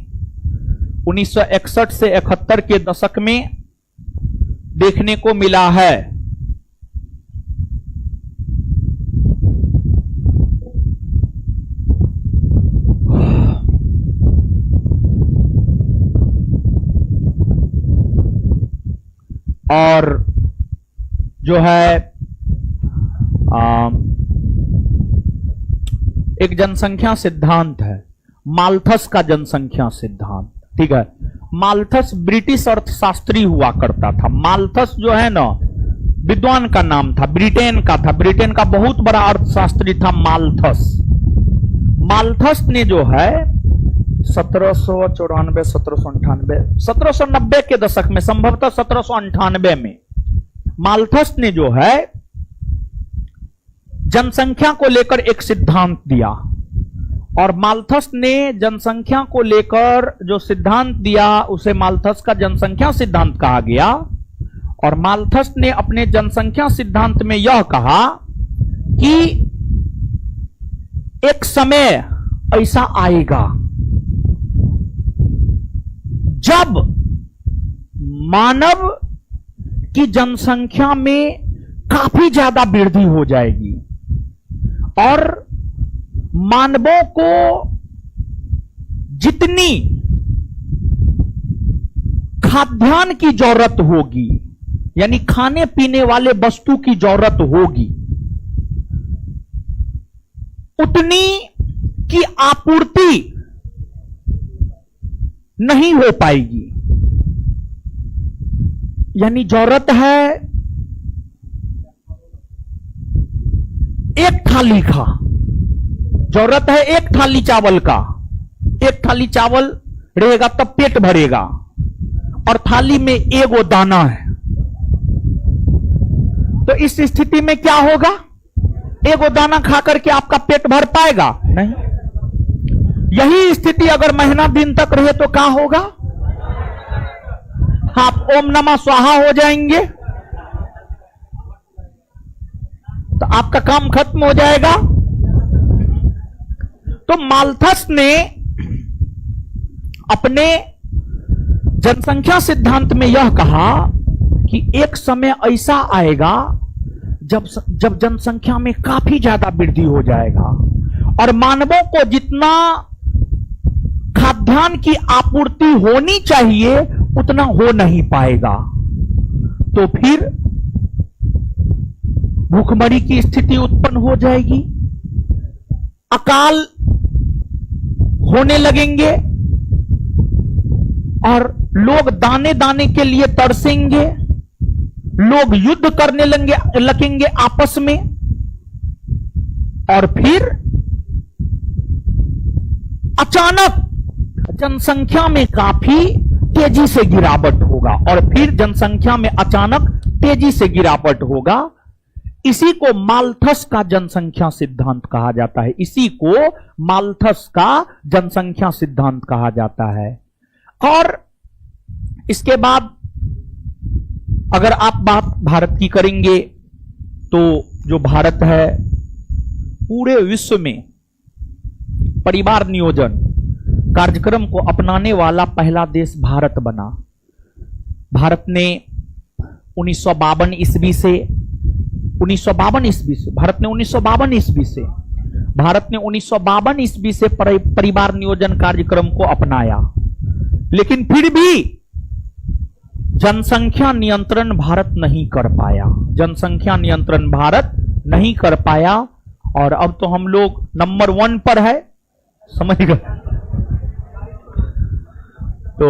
1961 से 71 के दशक में देखने को मिला है। और जो है एक जनसंख्या सिद्धांत है, माल्थस का जनसंख्या सिद्धांत। ठीक है, माल्थस ब्रिटिश अर्थशास्त्री हुआ करता था। माल्थस जो है ना विद्वान का नाम था, ब्रिटेन का था, ब्रिटेन का बहुत बड़ा अर्थशास्त्री था माल्थस। माल्थस ने जो है 1794, 1798, 1790 के दशक में, संभवतः 1798 में माल्थस ने जो है जनसंख्या को लेकर एक सिद्धांत दिया। और माल्थस ने जनसंख्या को लेकर जो सिद्धांत दिया उसे माल्थस का जनसंख्या सिद्धांत कहा गया। और माल्थस ने अपने जनसंख्या सिद्धांत में यह कहा कि एक समय ऐसा आएगा जब मानव की जनसंख्या में काफी ज्यादा वृद्धि हो जाएगी और मानवों को जितनी खाद्यान्न की जरूरत होगी, यानी खाने पीने वाले वस्तु की जरूरत होगी, उतनी की आपूर्ति नहीं हो पाएगी। यानी जरूरत है एक थाली का, जरूरत है एक थाली चावल का, एक थाली चावल रहेगा तब पेट भरेगा और थाली में एगो दाना है। तो इस स्थिति में क्या होगा? एगो दाना खा करके आपका पेट भर पाएगा? नहीं। यही स्थिति अगर महीना दिन तक रहे तो क्या होगा? आप ओम नमः स्वाहा हो जाएंगे तो आपका काम खत्म हो जाएगा। तो माल्थस ने अपने जनसंख्या सिद्धांत में यह कहा कि एक समय ऐसा आएगा जब जनसंख्या में काफी ज्यादा वृद्धि हो जाएगा और मानवों को जितना खाद्यान्न की आपूर्ति होनी चाहिए उतना हो नहीं पाएगा। तो फिर भूखमरी की स्थिति उत्पन्न हो जाएगी, अकाल होने लगेंगे और लोग दाने दाने के लिए तरसेंगे, लोग युद्ध करने लगेंगे आपस में और फिर अचानक जनसंख्या में काफी तेजी से गिरावट होगा और फिर जनसंख्या में अचानक तेजी से गिरावट होगा। इसी को माल्थस का जनसंख्या सिद्धांत कहा जाता है। इसी को माल्थस का जनसंख्या सिद्धांत कहा जाता है। और इसके बाद अगर आप बात भारत की करेंगे तो जो भारत है पूरे विश्व में परिवार नियोजन कार्यक्रम को अपनाने वाला पहला देश भारत बना। भारत ने 1952 ईस्वी से भारत ने 1952 ईस्वी से परिवार नियोजन कार्यक्रम को अपनाया, लेकिन फिर भी जनसंख्या नियंत्रण भारत नहीं कर पाया। जनसंख्या नियंत्रण भारत नहीं कर पाया और अब तो हम लोग नंबर 1 पर है, समझ गए? तो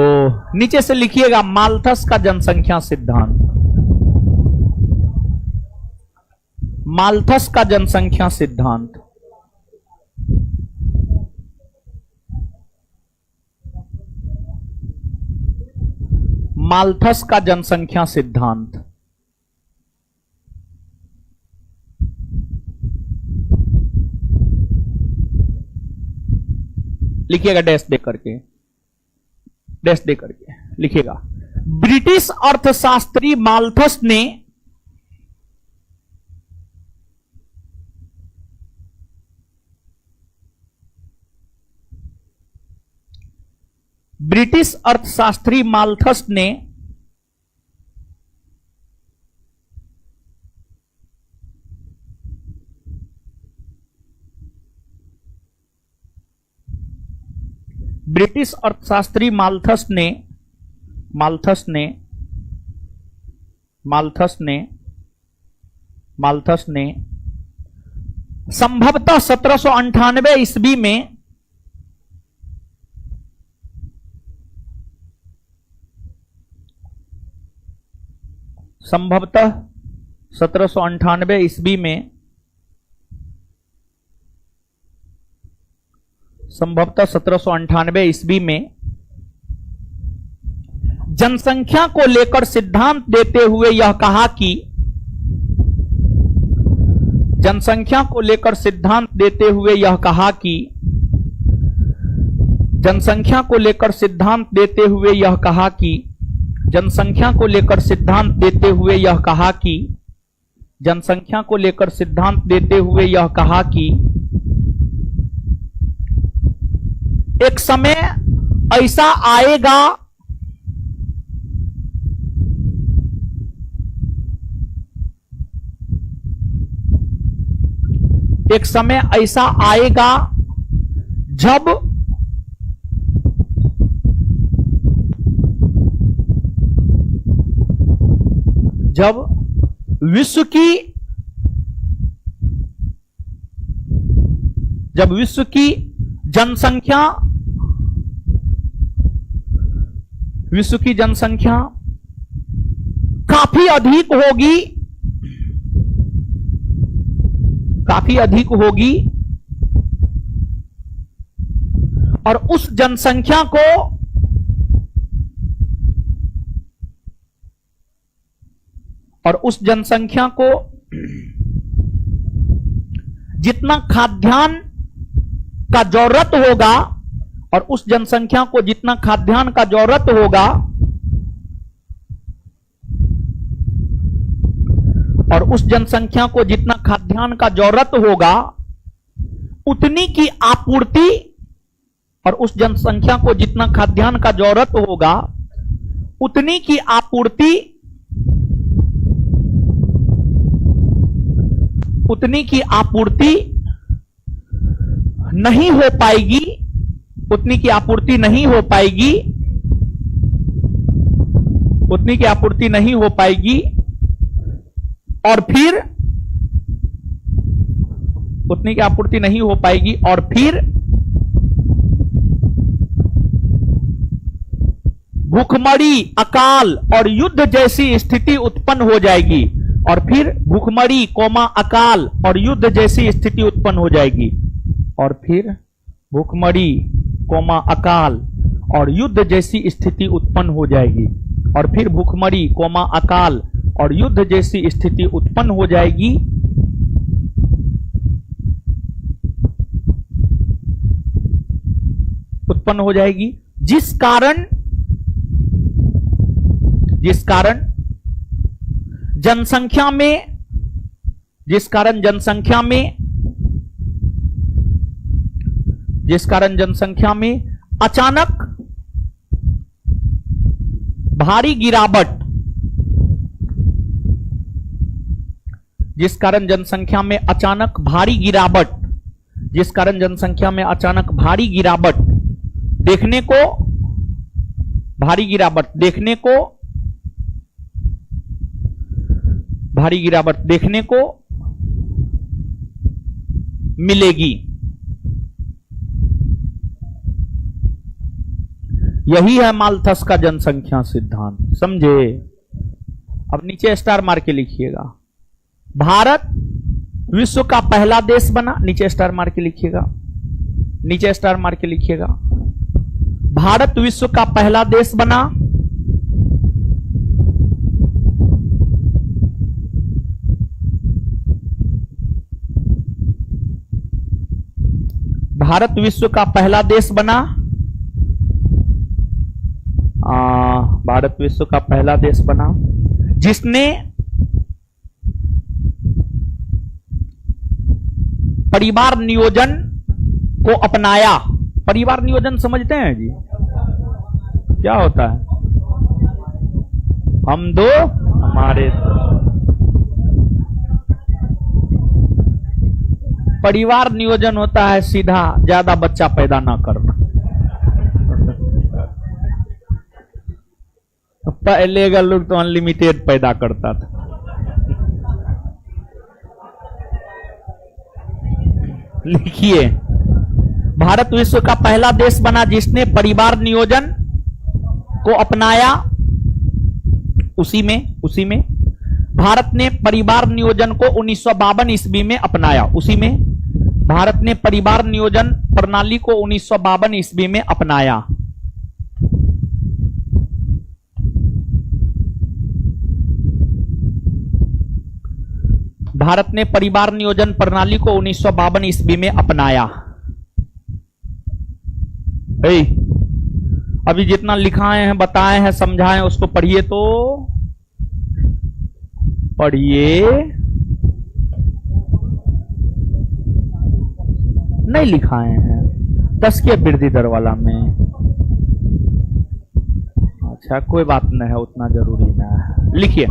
नीचे से लिखिएगा माल्थस का जनसंख्या सिद्धांत। माल्थस का जनसंख्या सिद्धांत। माल्थस का जनसंख्या सिद्धांत। लिखिएगा डैश दे करके लिखिएगा। ब्रिटिश अर्थशास्त्री माल्थस ने ब्रिटिश अर्थशास्त्री माल्थस ने ब्रिटिश अर्थशास्त्री माल्थस ने संभवतः 1798 ईस्वी में संभवतः 1798 ईस्वी में जनसंख्या को लेकर सिद्धांत देते हुए यह कहा कि जनसंख्या को लेकर सिद्धांत देते हुए यह कहा कि जनसंख्या को लेकर सिद्धांत देते हुए यह कहा कि जनसंख्या को लेकर सिद्धांत देते हुए यह कहा कि एक समय ऐसा आएगा एक समय ऐसा आएगा जब विश्व की जनसंख्या काफी अधिक होगी और उस जनसंख्या को जितना खाद्यान्न का जरूरत होगा और उस जनसंख्या को जितना खाद्यान्न का जरूरत होगा और उस जनसंख्या को जितना खाद्यान्न का जरूरत होगा उतनी की आपूर्ति और उस जनसंख्या को जितना खाद्यान्न का जरूरत होगा उतनी की आपूर्ति नहीं हो पाएगी उतनी की आपूर्ति नहीं हो पाएगी और फिर उतनी की आपूर्ति नहीं हो पाएगी और फिर भूखमरी, अकाल और युद्ध जैसी स्थिति उत्पन्न हो जाएगी और फिर भूखमरी, अकाल और युद्ध जैसी स्थिति उत्पन्न हो जाएगी और फिर भूखमरी, अकाल और युद्ध जैसी स्थिति उत्पन्न हो जाएगी और फिर भूखमरी, अकाल और युद्ध जैसी स्थिति उत्पन्न हो जाएगी जिस कारण जनसंख्या में अचानक भारी गिरावट देखने को मिलेगी। यही है माल्थस का जनसंख्या सिद्धांत, समझे। अब नीचे स्टार मार के लिखिएगा। भारत विश्व का पहला देश बना, नीचे स्टार मार के लिखिएगा। भारत विश्व का पहला देश बना। भारत विश्व का पहला देश बना। भारत विश्व का पहला देश बना जिसने परिवार नियोजन को अपनाया। परिवार नियोजन समझते हैं जी, क्या होता है? हम दो हमारे दो। परिवार नियोजन होता है सीधा ज्यादा बच्चा पैदा ना करना। पहले का लोग तो अनलिमिटेड पैदा करता था। लिखिए, भारत विश्व का पहला देश बना जिसने परिवार नियोजन को अपनाया। उसी में भारत ने परिवार नियोजन को 1952 ईस्वी में अपनाया। उसी में भारत ने परिवार नियोजन प्रणाली को 1952 ईस्वी में अपनाया। भारत ने परिवार नियोजन प्रणाली को 1952 ईस्वी में अपनाया। अभी जितना लिखाए हैं, बताए हैं, समझाए, उसको पढ़िए तो पढ़िए। नहीं लिखाए हैं 10 के वृद्धि दर वाला में। अच्छा कोई बात नहीं है, उतना जरूरी ना है। लिखिए,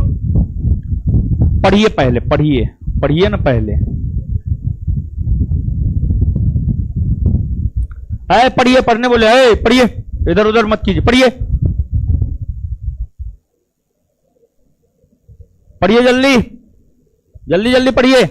पढ़िए, पहले पढ़िए, पढ़िए ना पहले। है पढ़िए, पढ़ने बोले, है पढ़िए, इधर उधर मत कीजिए, पढ़िए पढ़िए, जल्दी जल्दी जल्दी पढ़िए।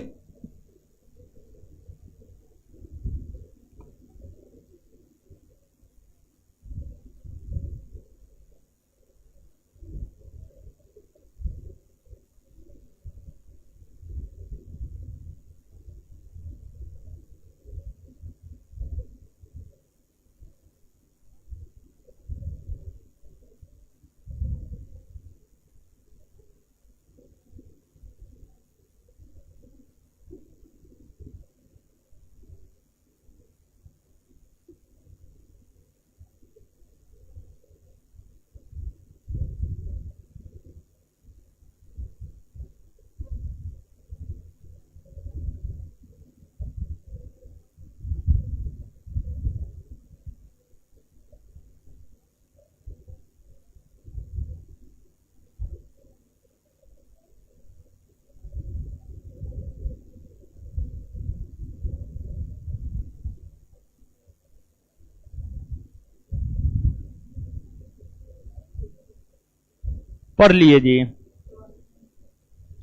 पढ़ लिए जी।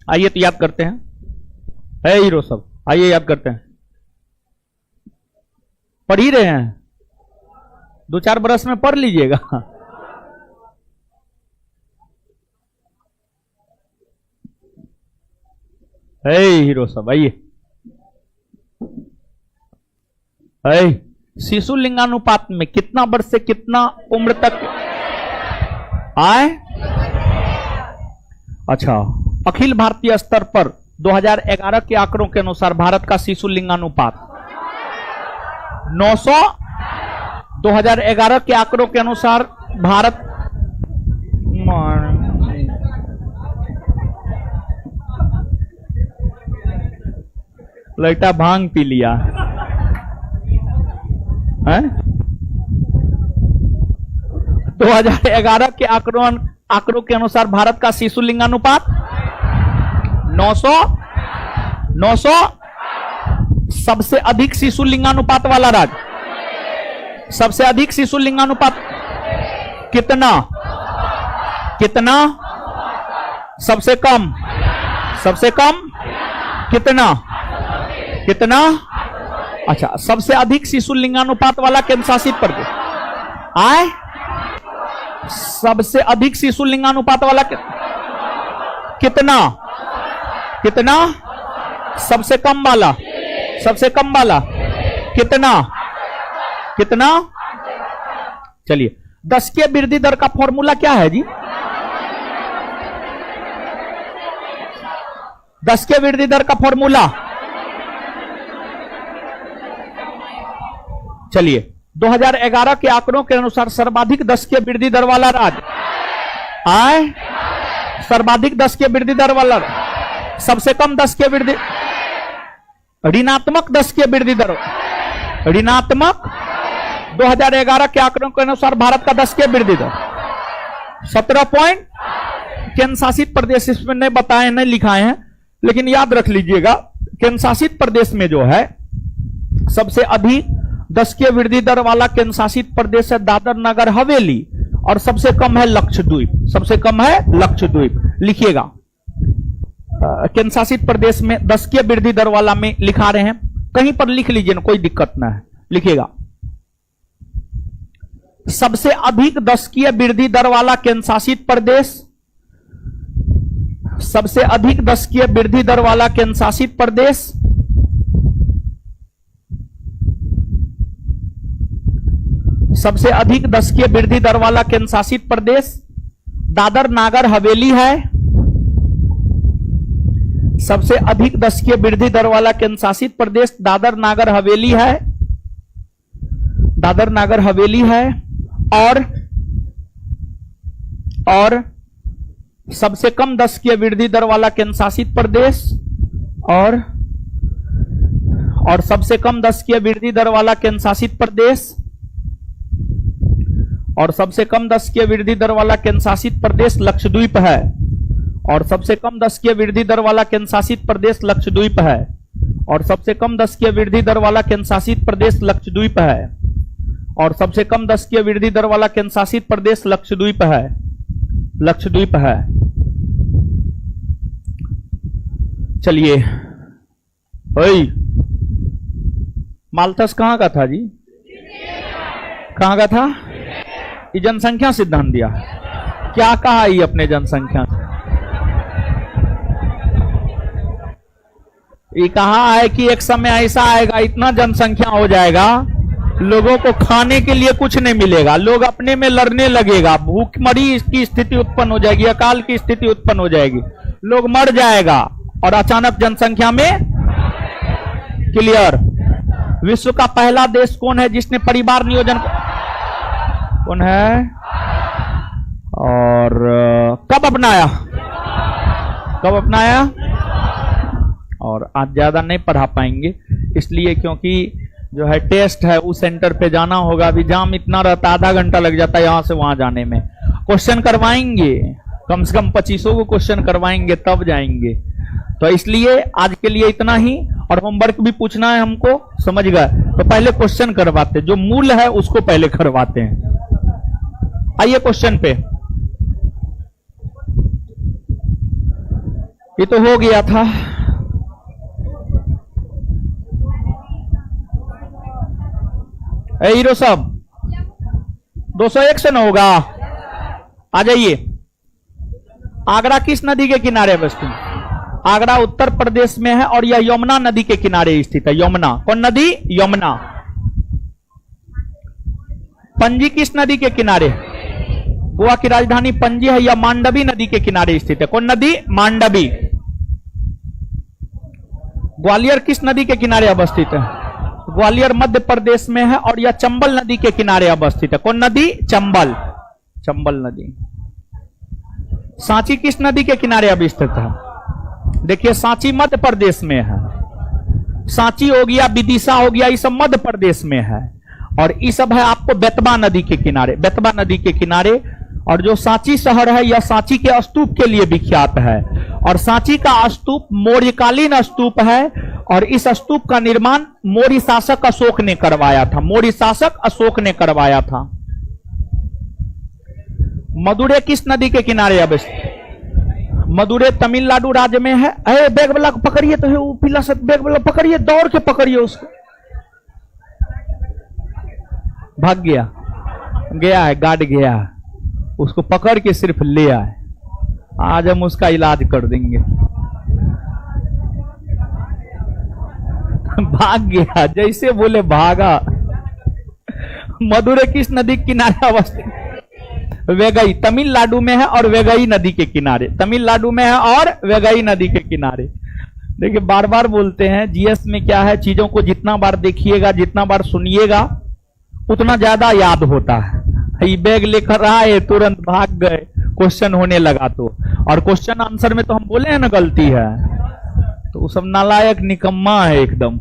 आइए तो याद करते हैं, है हीरो सब, आइए याद करते हैं। पढ़ ही रहे हैं, 2-4 बरस में पढ़ लीजिएगा। है हीरो सब, आइए। है शिशु लिंगानुपात में कितना वर्ष से कितना उम्र तक आए? अच्छा, अखिल भारतीय स्तर पर 2011 के आंकड़ों के अनुसार भारत का शिशु लिंगानुपात 900। 2011 के आंकड़ों के अनुसार भारत लड़का भांग पी लिया है। 2011 के आंकड़ों के अनुसार भारत का शिशु लिंगानुपात 900। सबसे अधिक शिशु लिंगानुपात वाला राज्य, सबसे अधिक शिशु लिंगानुपात कितना? कितना? सबसे कम? सबसे कम कितना? कितना? अच्छा, सबसे अधिक शिशु लिंगानुपात वाला केंद्र शासित प्रदेश आए? सबसे अधिक शिशु लिंगानुपात वाला कितना? कितना? सबसे कम वाला? सबसे कम वाला कितना? कितना? चलिए, 10 के वृद्धि दर का फॉर्मूला क्या है जी? 10 के वृद्धि दर का फॉर्मूला, चलिए 2011 के आंकड़ों के अनुसार सर्वाधिक 10 के वृद्धि दर वाला राज्य आए? सर्वाधिक 10 के वृद्धि दर वाला, सबसे कम 10 के वृद्धि, ऋणात्मक 10 के वृद्धि दर, ऋणात्मक 2011 के आंकड़ों के अनुसार भारत का 10 के वृद्धि दर 17 पॉइंट। केंद्र शासित प्रदेश इसमें नहीं बताए, नहीं लिखाए हैं, लेकिन याद रख लीजिएगा, केंद्र शासित प्रदेश में जो है सबसे अधिक 10 के वृद्धि दर वाला केंद्र शासित प्रदेश है दादर नगर हवेली, और सबसे कम है लक्षद्वीप, सबसे कम है लक्षद्वीप। लिखिएगा, केंद्र शासित प्रदेश में 10 के वृद्धि दर वाला में लिखा रहे हैं, कहीं पर लिख लीजिए ना, कोई दिक्कत ना है। लिखिएगा, सबसे अधिक 10 की वृद्धि दर वाला केंद्र शासित प्रदेश, सबसे अधिक 10 की वृद्धि दर वाला केंद्र शासित प्रदेश, सबसे अधिक 10 की वृद्धि दर वाला केंद्र शासित प्रदेश दादर नागर हवेली है। सबसे अधिक 10 की वृद्धि दर वाला केंद्र शासित प्रदेश दादर नागर हवेली है, दादर नागर हवेली है। और और सबसे कम दशकीय वृद्धि दर वाला केंद्र शासित प्रदेश और सबसे कम दशकीय वृद्धि दर वाला केंद्र शासित प्रदेश और सबसे कम दशकीय वृद्धि दर वाला केंद्र शासित प्रदेश लक्षद्वीप है। और सबसे कम दशकीय वृद्धि दर वाला केंद्र शासित प्रदेश लक्षद्वीप है। और सबसे कम दशकीय वृद्धि दर वाला केंद्र शासित प्रदेश लक्षद्वीप है। और सबसे कम दशकीय वृद्धि दर वाला केंद्र शासित प्रदेश लक्षद्वीप है। लक्षद्वीप है। चलिए, ओए माल्थस कहां का था जी? कहां का था? ये जनसंख्या सिद्धांत दिया। क्या कहा ये अपने जनसंख्या से? ये कहा है कि एक समय ऐसा आएगा, इतना जनसंख्या हो जाएगा, लोगों को खाने के लिए कुछ नहीं मिलेगा, लोग अपने में लड़ने लगेगा, भूखमरी की स्थिति उत्पन्न हो जाएगी, अकाल की स्थिति उत्पन्न हो जाएगी, लोग मर जाएगा और अचानक जनसंख्या में क्लियर। विश्व का पहला देश कौन है जिसने परिवार नियोजन कौन है और कब अपनाया? कब अपनाया? और आज ज्यादा नहीं पढ़ा पाएंगे इसलिए क्योंकि जो है टेस्ट है उस सेंटर पे जाना होगा। अभी जाम इतना रहता, आधा घंटा लग जाता है यहां से वहां जाने में। क्वेश्चन करवाएंगे, कम से कम 2500 को क्वेश्चन करवाएंगे तब जाएंगे। तो इसलिए आज के लिए इतना ही। और होमवर्क भी पूछना है हमको, समझ गए? तो पहले क्वेश्चन करवाते, जो मूल है उसको पहले करवाते हैं। आइए क्वेश्चन पे। ये तो हो गया था। हीरो साहब 201 से न होगा, आ जाइए। आगरा किस नदी के किनारे बस्ती? आगरा उत्तर प्रदेश में है और यह यमुना नदी के किनारे स्थित है। यमुना, कौन नदी? यमुना। पणजी किस नदी के किनारे? गोवा की राजधानी पणजी है, यह मांडवी नदी के किनारे स्थित है। कौन नदी? मांडवी। ग्वालियर किस नदी के किनारे अवस्थित है? ग्वालियर मध्य प्रदेश में है और यह चंबल नदी के किनारे अवस्थित है। कौन नदी? चंबल। चंबल नदी। सांची किस नदी के किनारे अवस्थित है? देखिए, सांची मध्य प्रदेश में है। सांची हो गया, विदिशा हो गया, ये सब मध्य प्रदेश में है। और ये सब है आपको बेतवा नदी के किनारे। बेतवा नदी के किनारे। और जो सांची शहर है यह सांची के स्तूप के लिए विख्यात है। और सांची का स्तूप मौर्यकालीन स्तूप है और इस स्तूप का निर्माण मौर्य शासक अशोक ने करवाया था। मौर्य शासक अशोक ने करवाया था। मदुरै किस नदी के किनारे अवस्थित? मदुरै तमिलनाडु राज्य में है। अरे बैग वाला पकड़िए, तो वो पीला सा बैग वाला पकड़िए, दौड़ के पकड़िए उसको। भाग गया, गया है, गार्ड गया है, उसको पकड़ के सिर्फ ले आए। आज हम उसका इलाज कर देंगे। भाग गया, जैसे बोले भागा। मदुरै किस नदी के किनारे अवस्थित? वेगई, तमिलनाडु में है और वेगई नदी के किनारे। तमिलनाडु में है और वेगई नदी के किनारे। देखिए, बार बार बोलते हैं जीएस में क्या है, चीजों को जितना बार देखिएगा, जितना बार सुनिएगा, उतना ज्यादा याद होता है। ये बैग लेकर आए, तुरंत भाग गए, क्वेश्चन होने लगा तो। और क्वेश्चन आंसर में तो हम बोले हैं ना गलती है, तो वो सब नालायक निकम्मा है एकदम।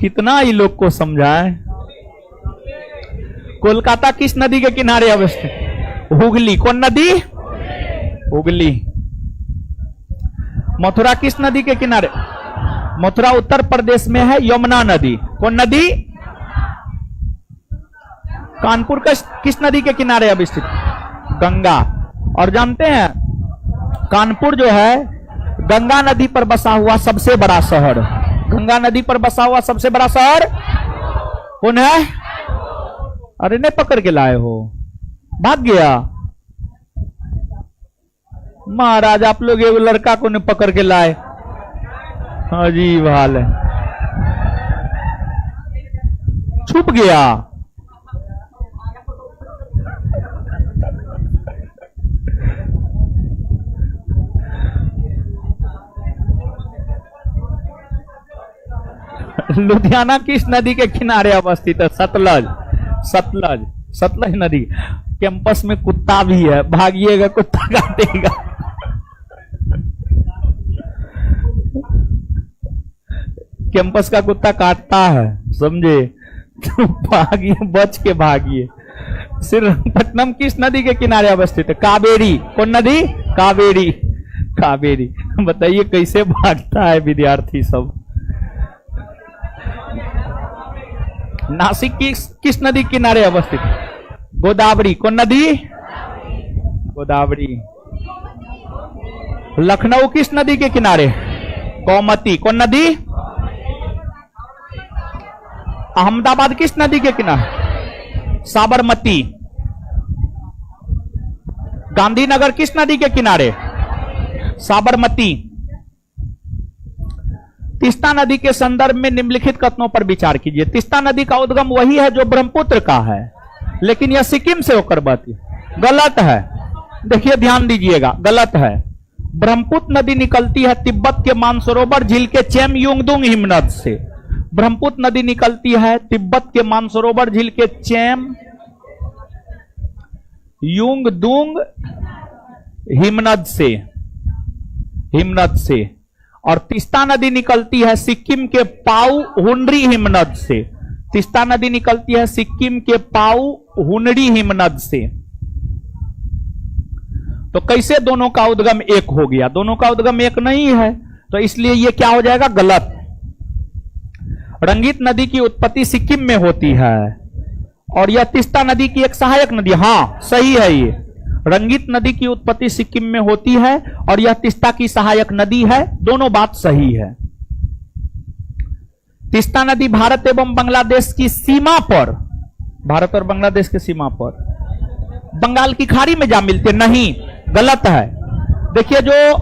कितना ये लोग को समझाए। कोलकाता किस नदी के किनारे अवस्थित? हुगली। कौन नदी? हुगली। मथुरा किस नदी के किनारे? मथुरा उत्तर प्रदेश में है, यमुना नदी। कौन नदी? कानपुर किस नदी के किनारे अवस्थित? गंगा। और जानते हैं कानपुर जो है गंगा नदी पर बसा हुआ सबसे बड़ा शहर। गंगा नदी पर बसा हुआ सबसे बड़ा शहर कौन है? अरे नहीं पकड़ के लाए हो, भाग गया। महाराज आप लोग एक लड़का को नहीं पकड़ के लाए, अजीब हाल है। छुप गया। लुधियाना किस नदी के किनारे अवस्थित है? सतलज। सतलज। सतलज नदी। कैंपस में कुत्ता भी है, भागिएगा कुत्ता काटेगा। कैंपस का कुत्ता काटता है, समझे, तो भागिए, बच के भागिए। श्रीरंगपट्टनम किस नदी के किनारे अवस्थित है? कावेरी। कौन नदी? कावेरी। कावेरी। बताइए कैसे भागता है विद्यार्थी सब। नासिक किस नदी किनारे अवस्थित? गोदावरी। कौन नदी? गोदावरी। लखनऊ किस नदी के किनारे? गोमती। कौन नदी? अहमदाबाद किस नदी के किनारे? साबरमती। गांधीनगर किस नदी के किनारे? साबरमती। तीस्ता नदी के संदर्भ में निम्नलिखित कथनों पर विचार कीजिए। तीस्ता नदी का उद्गम वही है जो ब्रह्मपुत्र का है, लेकिन यह सिक्किम से होकर बहती है। गलत है। देखिए ध्यान दीजिएगा, गलत है। ब्रह्मपुत्र नदी निकलती है तिब्बत के मानसरोवर झील के चेमयुंगदुंग हिमनद से। ब्रह्मपुत्र नदी निकलती है तिब्बत के मानसरोवर झील के चेमयुंगदुंग हिमनद से। और तीस्ता नदी निकलती है सिक्किम के पाउ हुनरी हिमनद से। तीस्ता नदी निकलती है सिक्किम के पाउ हुनरी हिमनद से। तो कैसे दोनों का उद्गम एक हो गया? दोनों का उद्गम एक नहीं है, तो इसलिए यह क्या हो जाएगा? गलत। रंगीत नदी की उत्पत्ति सिक्किम में होती है और यह तीस्ता नदी की एक सहायक नदी। हां सही है, ये रंगीत नदी की उत्पत्ति सिक्किम में होती है और यह तीस्ता की सहायक नदी है। दोनों बात सही है। तीस्ता नदी भारत एवं बांग्लादेश की सीमा पर, भारत और बांग्लादेश की सीमा पर बंगाल की खाड़ी में जा मिलते नहीं, गलत है। देखिए जो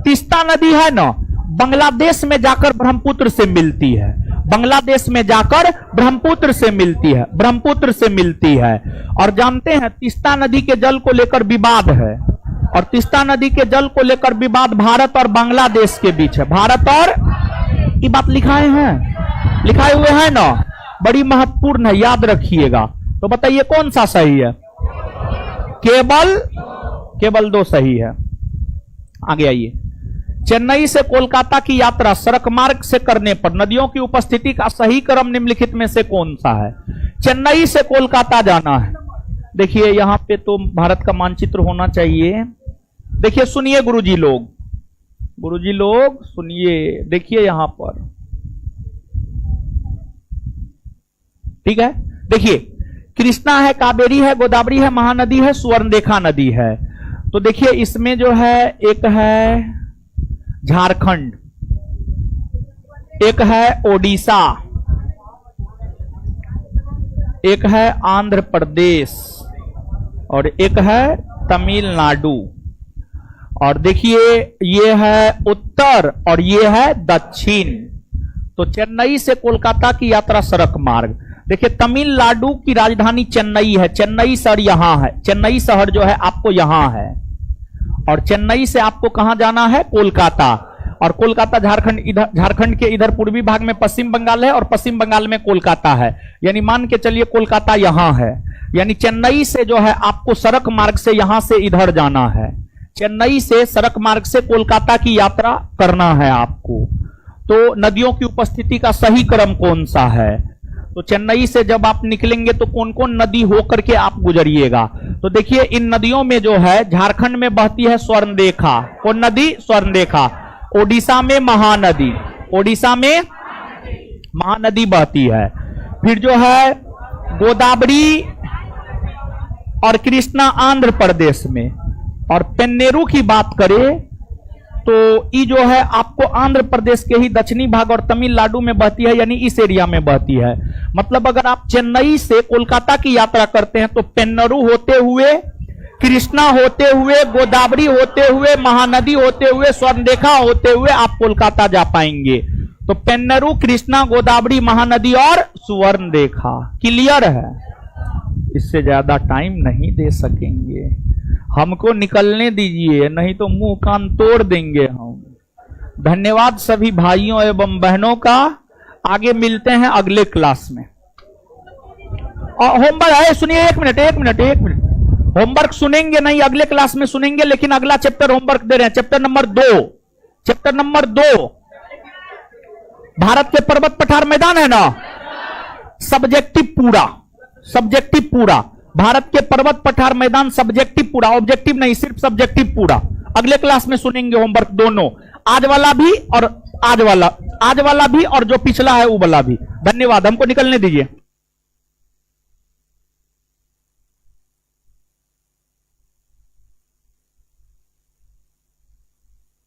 तीस्ता नदी है ना, बांग्लादेश में जाकर ब्रह्मपुत्र से मिलती है। बांग्लादेश में जाकर ब्रह्मपुत्र से मिलती है, ब्रह्मपुत्र से मिलती है। और जानते हैं तीस्ता नदी के जल को लेकर विवाद है, और तीस्ता नदी के जल को लेकर विवाद भारत और बांग्लादेश के बीच है। भारत और, ये बात लिखाए हैं, लिखाए हुए हैं ना, बड़ी महत्वपूर्ण है, याद रखिएगा। तो बताइए कौन सा सही है? केवल दो सही है। आगे आइए। चेन्नई से कोलकाता की यात्रा सड़क मार्ग से करने पर नदियों की उपस्थिति का सही क्रम निम्नलिखित में से कौन सा है? चेन्नई से कोलकाता जाना है। देखिए यहां पे तो भारत का मानचित्र होना चाहिए। देखिए सुनिए गुरुजी लोग सुनिए, देखिए यहां पर, ठीक है। देखिए कृष्णा है, कावेरी है, गोदावरी है, महानदी है, स्वर्णरेखा नदी है। तो देखिए इसमें जो है एक है झारखंड, एक है ओडिशा, एक है आंध्र प्रदेश और एक है तमिलनाडु। और देखिए ये है उत्तर और ये है दक्षिण। तो चेन्नई से कोलकाता की यात्रा सड़क मार्ग। देखिए तमिलनाडु की राजधानी चेन्नई है, चेन्नई शहर यहां है, चेन्नई शहर जो है आपको यहां है। और चेन्नई से आपको कहां जाना है? कोलकाता। और कोलकाता झारखंड के इधर पूर्वी भाग में पश्चिम बंगाल है और पश्चिम बंगाल में कोलकाता है। यानी मान के चलिए कोलकाता यहां है, यानी चेन्नई से जो है आपको सड़क मार्ग से यहां से इधर जाना है। चेन्नई से सड़क मार्ग से कोलकाता की यात्रा करना है आपको। तो नदियों की उपस्थिति का सही क्रम कौन सा है? तो चेन्नई से जब आप निकलेंगे तो कौन कौन नदी होकर के आप गुजरिएगा? तो देखिए इन नदियों में जो है झारखंड में बहती है स्वर्णरेखा। कौन नदी? स्वर्णरेखा। ओडिशा में महानदी, ओडिशा में महानदी बहती है। फिर जो है गोदावरी और कृष्णा आंध्र प्रदेश में। और पेन्नेरू की बात करें तो ये जो है आपको आंध्र प्रदेश के ही दक्षिणी भाग और तमिलनाडु में बहती है, यानी इस एरिया में बहती है। मतलब अगर आप चेन्नई से कोलकाता की यात्रा करते हैं तो पेन्नेरू होते हुए, कृष्णा होते हुए, गोदावरी होते हुए, महानदी होते हुए, स्वर्णरेखा होते हुए आप कोलकाता जा पाएंगे। तो पेन्नेरू, कृष्णा, गोदावरी, महानदी और स्वर्णरेखा। क्लियर है? इससे ज्यादा टाइम नहीं दे सकेंगे, हमको निकलने दीजिए, नहीं तो मुंह कान तोड़ देंगे हम। धन्यवाद सभी भाइयों एवं बहनों का। आगे मिलते हैं अगले क्लास में। होमवर्क है, सुनिए, एक मिनट। होमवर्क सुनेंगे नहीं, अगले क्लास में सुनेंगे, लेकिन अगला चैप्टर होमवर्क दे रहे हैं, चैप्टर नंबर 2। भारत के पर्वत पठार मैदान है ना, सब्जेक्टिव पूरा। भारत के पर्वत पठार मैदान सब्जेक्टिव पूरा, ऑब्जेक्टिव नहीं, सिर्फ सब्जेक्टिव पूरा। अगले क्लास में सुनेंगे होमवर्क दोनों, आज वाला भी और जो पिछला है वो वाला भी। धन्यवाद, हमको निकलने दीजिए।